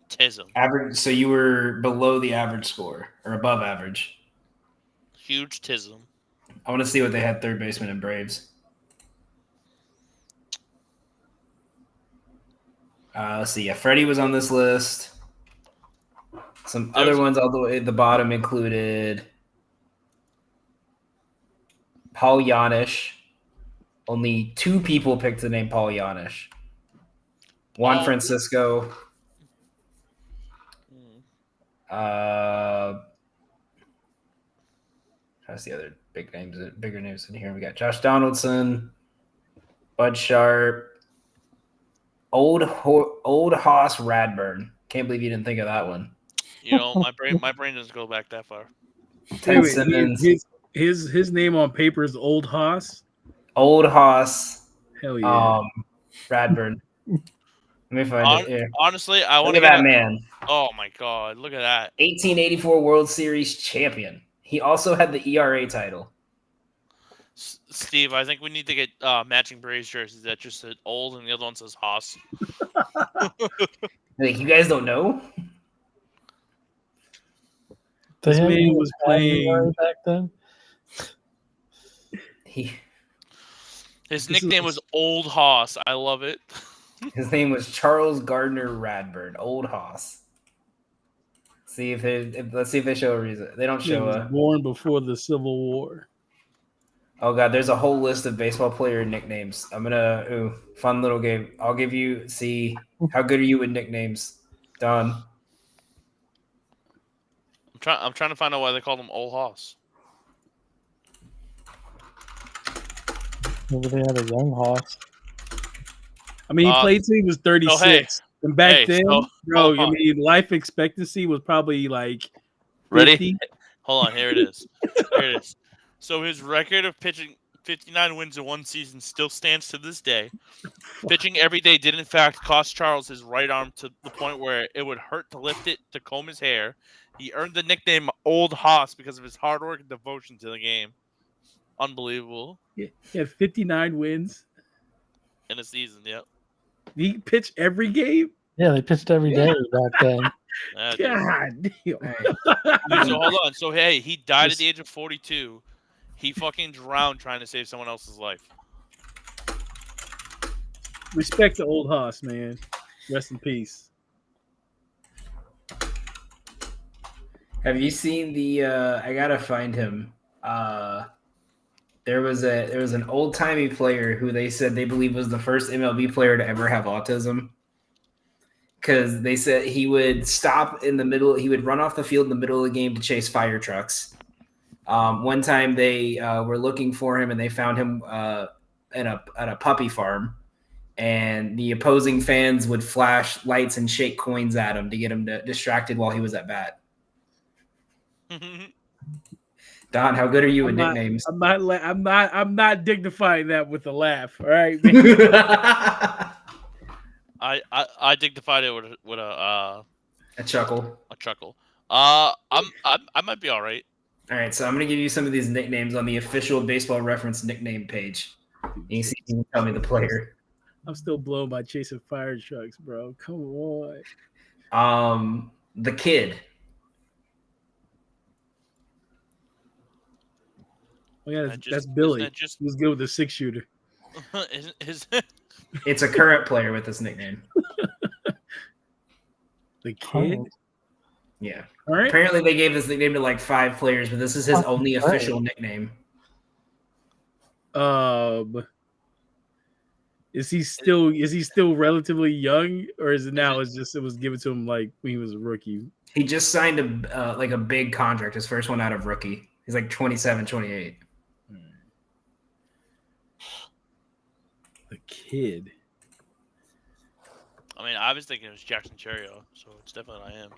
Tism. Average. So you were below the average score or above average. Huge Tism. I want to see what they had third baseman in Braves. Let's see. Yeah, Freddie was on this list. Some other ones all the way at the bottom included Paul Janish. Only 2 people picked the name Paul Janish. Juan Francisco. That's the other bigger names in here. We got Josh Donaldson, Bud Sharp, Old Hoss Radburn. Can't believe you didn't think of that one. You know, my brain doesn't go back that far. Ted Wait, Simmons. his name on paper is Old Hoss. Old Hoss. Hell yeah. Radburn. Let me find it here. Honestly, I Look want at to that get. man. Oh my god, look at that. 1884 World Series champion. He also had the ERA title. Steve, I think we need to get matching Braves jerseys that just said old and the other one says Haas. Like, you guys don't know? They This had man was playing. back then. His nickname was Old Haas. I love it. His name was Charles Gardner Radburn. Old Hoss. Let's see if they show a reason. They don't He show was a. born before the Civil War. Oh god, there's a whole list of baseball player nicknames. I'm gonna fun little game. I'll give you see how good are you with nicknames, Don. I'm trying to find out why they called him Old Haas. Maybe they had a young Hoss. I mean, he played till he was 36. Oh, hey. And back then, so, bro, I mean, life expectancy was probably like 50. Ready? Hold on, here it is. Here it is. So his record of pitching 59 wins in one season still stands to this day. Pitching every day did in fact cost Charles his right arm to the point where it would hurt to lift it to comb his hair. He earned the nickname Old Hoss because of his hard work and devotion to the game. Unbelievable. He had 59 wins in a season. Yep. He pitched every game. Yeah, they pitched every day back then. God damn. Dude, so hold on. So hey, he died at the age of 42. He fucking drowned trying to save someone else's life. Respect to Old Hoss, man. Rest in peace. Have you seen the? I gotta find him. There was an old timey player who they said they believe was the first MLB player to ever have autism. Because they said he would stop in the middle. He would run off the field in the middle of the game to chase fire trucks. One time they were looking for him and they found him at a puppy farm, and the opposing fans would flash lights and shake coins at him to get him distracted while he was at bat. Don, how good are you with nicknames? I'm not dignifying that with a laugh. All right. I dignified it with a chuckle. A chuckle. I might be all right. All right, so I'm gonna give you some of these nicknames on the official Baseball Reference nickname page. You can see if you can tell me the player. I'm still blown by chasing fire trucks, bro. Come on. The Kid. Oh yeah, that's Billy. He was good with the 6-shooter. It's a current player with this nickname. The Kid? Yeah. All right. Apparently they gave this nickname to like 5 players, but this is his only official nickname. Is he still relatively young, or is it now? It was given to him like when he was a rookie? He just signed a big contract, his first one out of rookie. He's like 27, 28. The Kid. I mean, I was thinking it was Jackson Cherio, so it's definitely not him.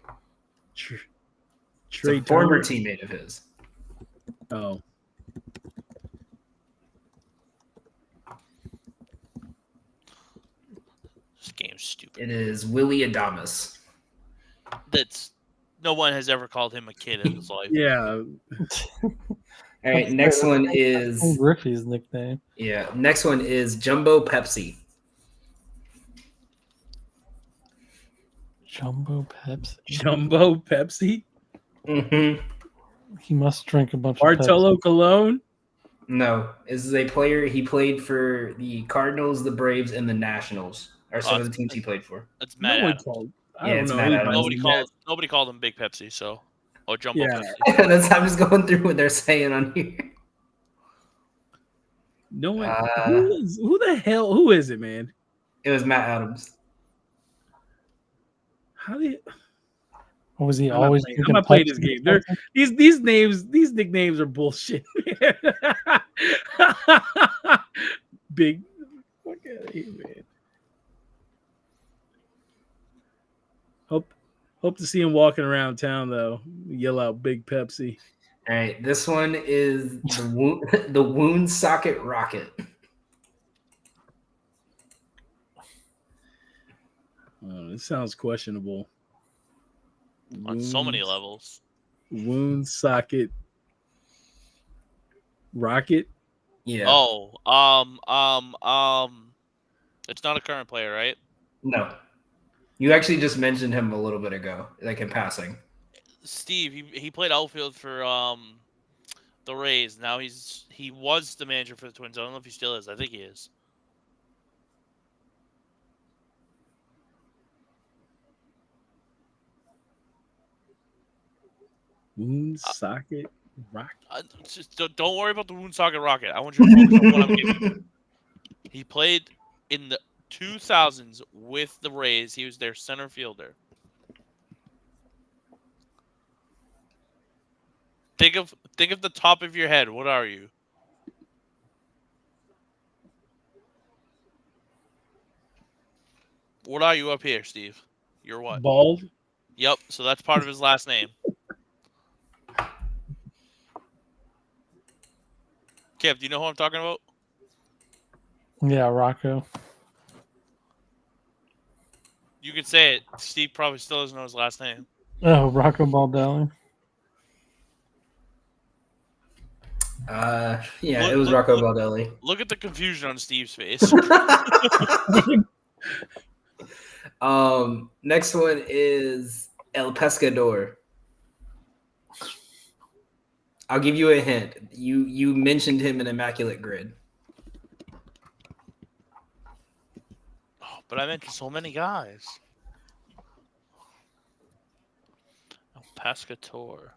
Trey, former teammate of his. Oh. This game's stupid. It is Willie Adames. No one has ever called him a kid in his life. Yeah. All right, next one is Griffey's nickname. Yeah, next one is Jumbo Pepsi. Jumbo Pepsi. Jumbo Pepsi? Mm-hmm. He must drink a bunch of Bartolo Colon? No. This is a player. He played for the Cardinals, the Braves, and the Nationals. Are some of the teams he played for. That's Matt Adams. Nobody called him Big Pepsi, so Jumbo Pepsi. I'm just going through what they're saying on here. No one. Who is it, man? It was Matt Adams. How do you? Or was he always? I'm not playing this game. These nicknames are bullshit. Big. Look at it, man. Hope to see him walking around town though. Yell out "Big Pepsi." All right, this one is the wound socket rocket. This sounds questionable. On so many levels. Wound socket rocket. Yeah. Oh, it's not a current player, right? No. You actually just mentioned him a little bit ago, like in passing. Steve, he played outfield for the Rays. Now he was the manager for the Twins. I don't know if he still is. I think he is. Wound socket rocket. Just don't worry about the Woonsocket Rocket. I want you to focus on what I'm giving you. He played in the 2000s with the Rays. He was their center fielder. Think of the top of your head. What are you? What are you up here, Steve? You're what? Bald. Yep. So that's part of his last name. Kev, do you know who I'm talking about? Yeah, Rocco. You can say it. Steve probably still doesn't know his last name. Oh, Rocco Baldelli. Yeah, it was Rocco Baldelli. Look at the confusion on Steve's face. Next one is El Pescador. I'll give you a hint. You mentioned him in Immaculate Grid. Oh, but I mentioned so many guys. El Pescador.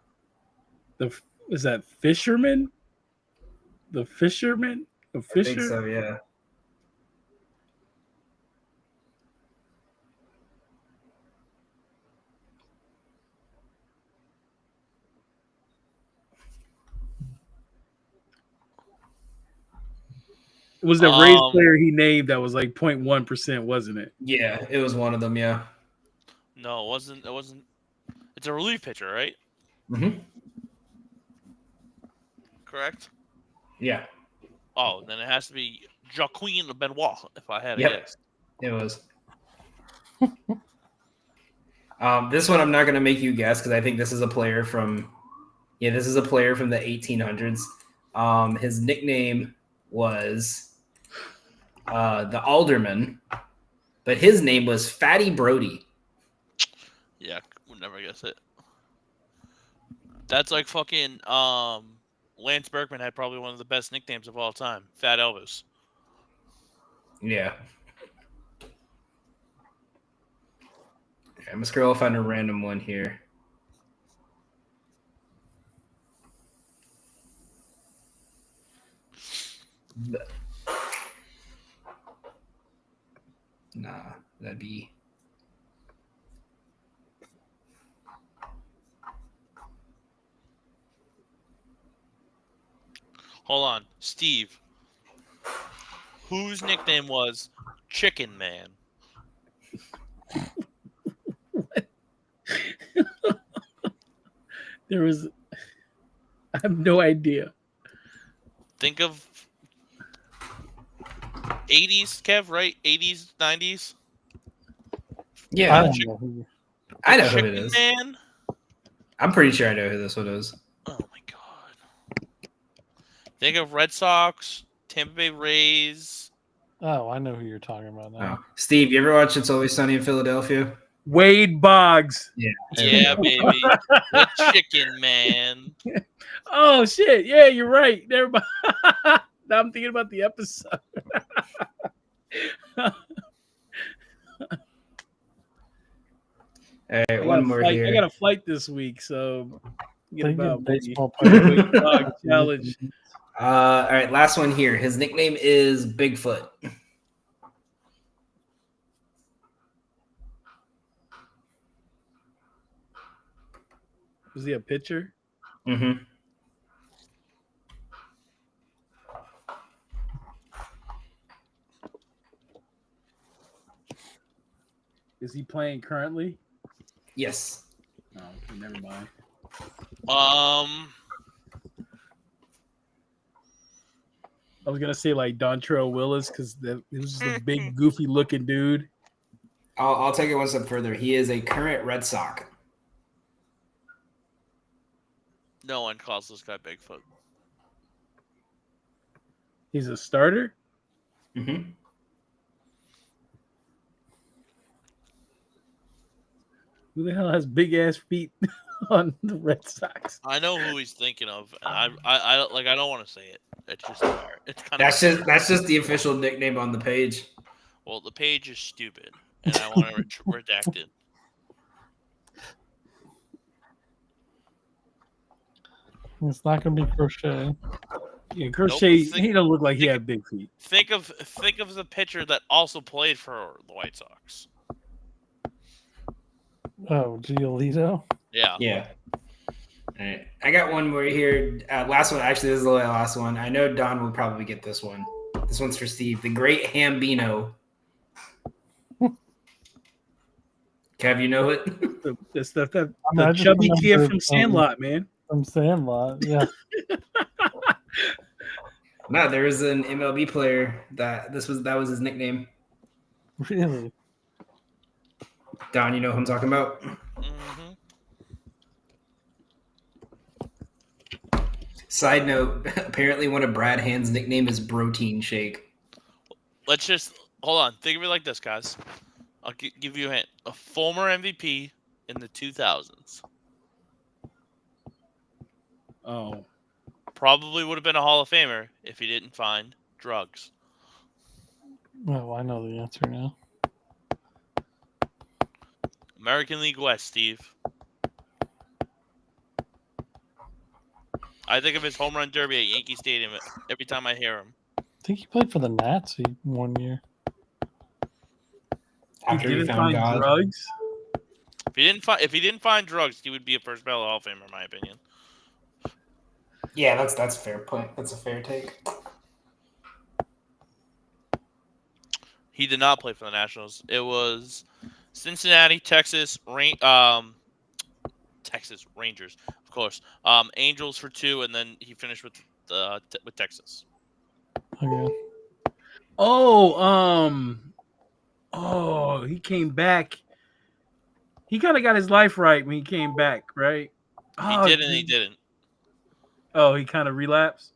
Is that fisherman? The fisherman? The fisher? I think so, yeah. It was the Rays player he named that was like 0.1%, wasn't it? Yeah, it was one of them, yeah. No, it wasn't. It's a relief pitcher, right? Mm-hmm. Correct? Yeah. Oh, then it has to be Joaquin Benoit, if I had a Yep. guess. It was. This one I'm not going to make you guess because I think this is a player from the 1800s. His nickname was the Alderman, but his name was Fatty Brody. Yeah, would never guess it. That's like fucking Lance Berkman had probably one of the best nicknames of all time, Fat Elvis. Yeah. Okay, I'm gonna scroll find a random one here. Nah, that'd be. Hold on, Steve. Whose nickname was Chicken Man? There was. I have no idea. Think of 80s, Kev, right? 80s, 90s? Yeah, I know who Chicken it is. Man? I'm pretty sure I know who this one is. Oh, my God. Think of Red Sox, Tampa Bay Rays. Oh, I know who you're talking about now. Oh. Steve, you ever watch It's Always Sunny in Philadelphia? Wade Boggs. Yeah, baby. The Chicken Man. Oh, shit. Yeah, you're right. Never mind. Now I'm thinking about the episode. All right, one more here. I got a flight this week, so They about get baseball players. challenge. All right, last one here. His nickname is Bigfoot. Was he a pitcher? Mm-hmm. Is he playing currently? Yes. Oh, okay, never mind. I was gonna say like Dontrell Willis because it was just a big, goofy looking dude. I'll take it one step further. He is a current Red Sox. No one calls this guy Bigfoot. He's a starter. Mm-hmm. Who the hell has big ass feet on the Red Sox? I know who he's thinking of, and I don't want to say it. It's just it's kind That's of that's just the official nickname on the page. well, the page is stupid, and I want to redact it. It's not going to be Crochet. Yeah, Crochet. Nope. He don't look like he had big feet. Think of the pitcher that also played for the White Sox. Oh, Giolito? Yeah. Yeah. All right. I got one more here. Last one. Actually, this is the last one. I know Don will probably get this one. This one's for Steve. The Great Hambino. Kev, you know it? The stuff that I mean, I the just chubby kid remember from Sandlot, man. From Sandlot, yeah. No, there was an MLB player that was his nickname. Really? Don, you know who I'm talking about? Mm-hmm. Side note, apparently one of Brad Hand's nickname is Protein Shake. Let's just hold on. Think of it like this, guys. I'll give you a hint. A former MVP in the 2000s. Oh, Probably would have been a Hall of Famer if he didn't find drugs. Oh, I know the answer now. American League West, Steve. I think of his home run derby at Yankee Stadium every time I hear him. I think he played for the Nats 1 year. After he he didn't found find God. drugs. If he didn't find drugs, he would be a first ballot Hall of Famer, in my opinion. Yeah, that's a fair point. That's a fair take. He did not play for the Nationals. It was Cincinnati, Texas, Texas Rangers, of course. Angels for 2, and then he finished with Texas. Okay. Oh, he came back. He kind of got his life right when he came back, right? He did and he didn't. Oh, he kind of relapsed.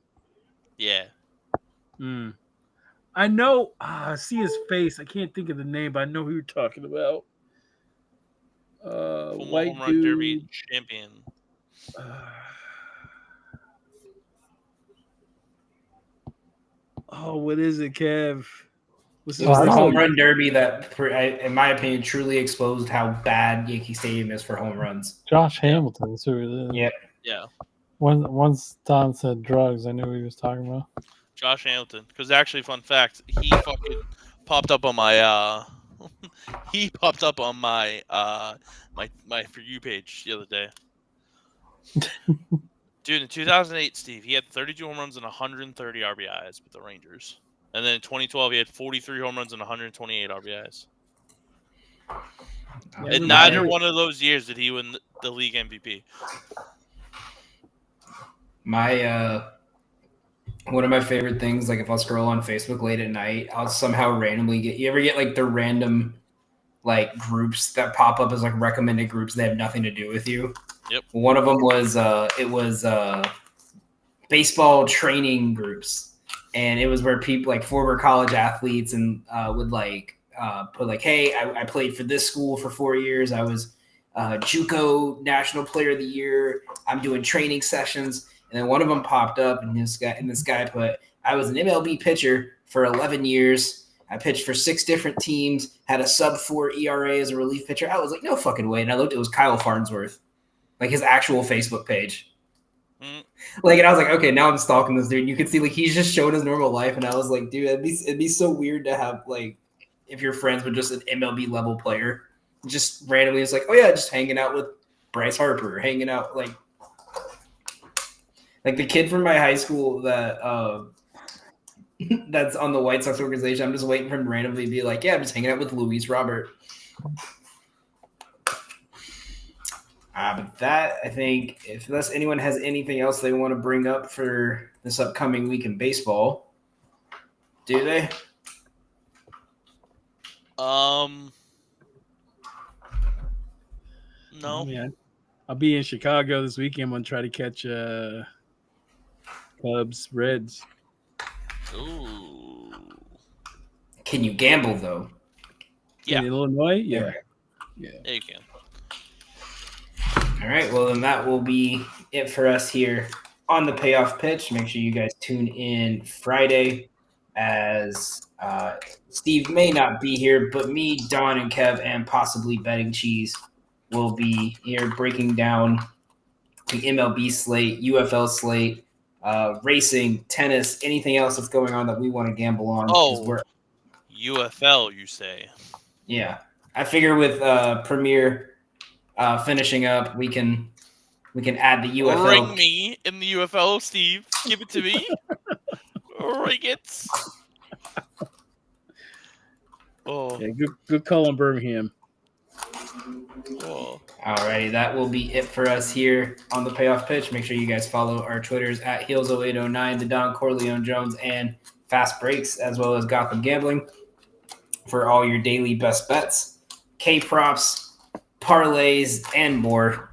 Yeah. I know. I see his face. I can't think of the name, but I know who you're talking about. Former White home run dude. derby champion. What is it, Kev? It was the home run derby that, in my opinion, truly exposed how bad Yankee Stadium is for home runs. Josh Hamilton. That's who it is. Yep. Yeah. Once Don said drugs, I knew what he was talking about. Josh Hamilton. Because actually, fun fact, he fucking popped up on my my For You page the other day. Dude, in 2008, Steve, he had 32 home runs and 130 RBIs with the Rangers. And then in 2012, he had 43 home runs and 128 RBIs. And neither one of those years did he win the league MVP. One of my favorite things, like if I'll scroll on Facebook late at night, I'll somehow randomly get. You ever get like the random like groups that pop up as like recommended groups that have nothing to do with you? Yep. One of them was baseball training groups, and it was where people like former college athletes and would like put like, hey, I played for this school for 4 years. I was JUCO National Player of the Year. I'm doing training sessions. And then one of them popped up, and this guy put, I was an MLB pitcher for 11 years. I pitched for 6 different teams, had a sub-4 ERA as a relief pitcher. I was like, no fucking way. And I looked, it was Kyle Farnsworth, like his actual Facebook page. Like, and I was like, okay, now I'm stalking this dude. And you can see, like, he's just showing his normal life. And I was like, dude, it'd be so weird to have, like, if you're friends with just an MLB level player, just randomly, it's like, oh yeah, just hanging out with Bryce Harper, hanging out, like the kid from my high school that that's on the White Sox organization. I'm just waiting for him to randomly be like, yeah, I'm just hanging out with Luis Robert. But that, I think, unless anyone has anything else they want to bring up for this upcoming week in baseball, do they? No. Yeah, I'll be in Chicago this weekend. I'm gonna try to catch Cubs, Reds. Ooh. Can you gamble though? Yeah. In Illinois, yeah. Okay. Yeah. Yeah, you can. All right. Well, then that will be it for us here on the Payoff Pitch. Make sure you guys tune in Friday as Steve may not be here, but me, Don, and Kev, and possibly Betting Cheese will be here breaking down the MLB slate, UFL slate, racing, tennis, anything else that's going on that we want to gamble on. 'Cause Oh, UFL, you say? yeah. I figure with Premier finishing up, we can add the UFL. Ring me in the UFL, Steve. Give it to me. Ring it. Oh. Yeah, good call on Birmingham. Oh. Alrighty, that will be it for us here on the Payoff Pitch. Make sure you guys follow our Twitters at Heels0809, the Don Corleone Jones, and Fast Breaks, as well as Gotham Gambling for all your daily best bets, K props, parlays, and more.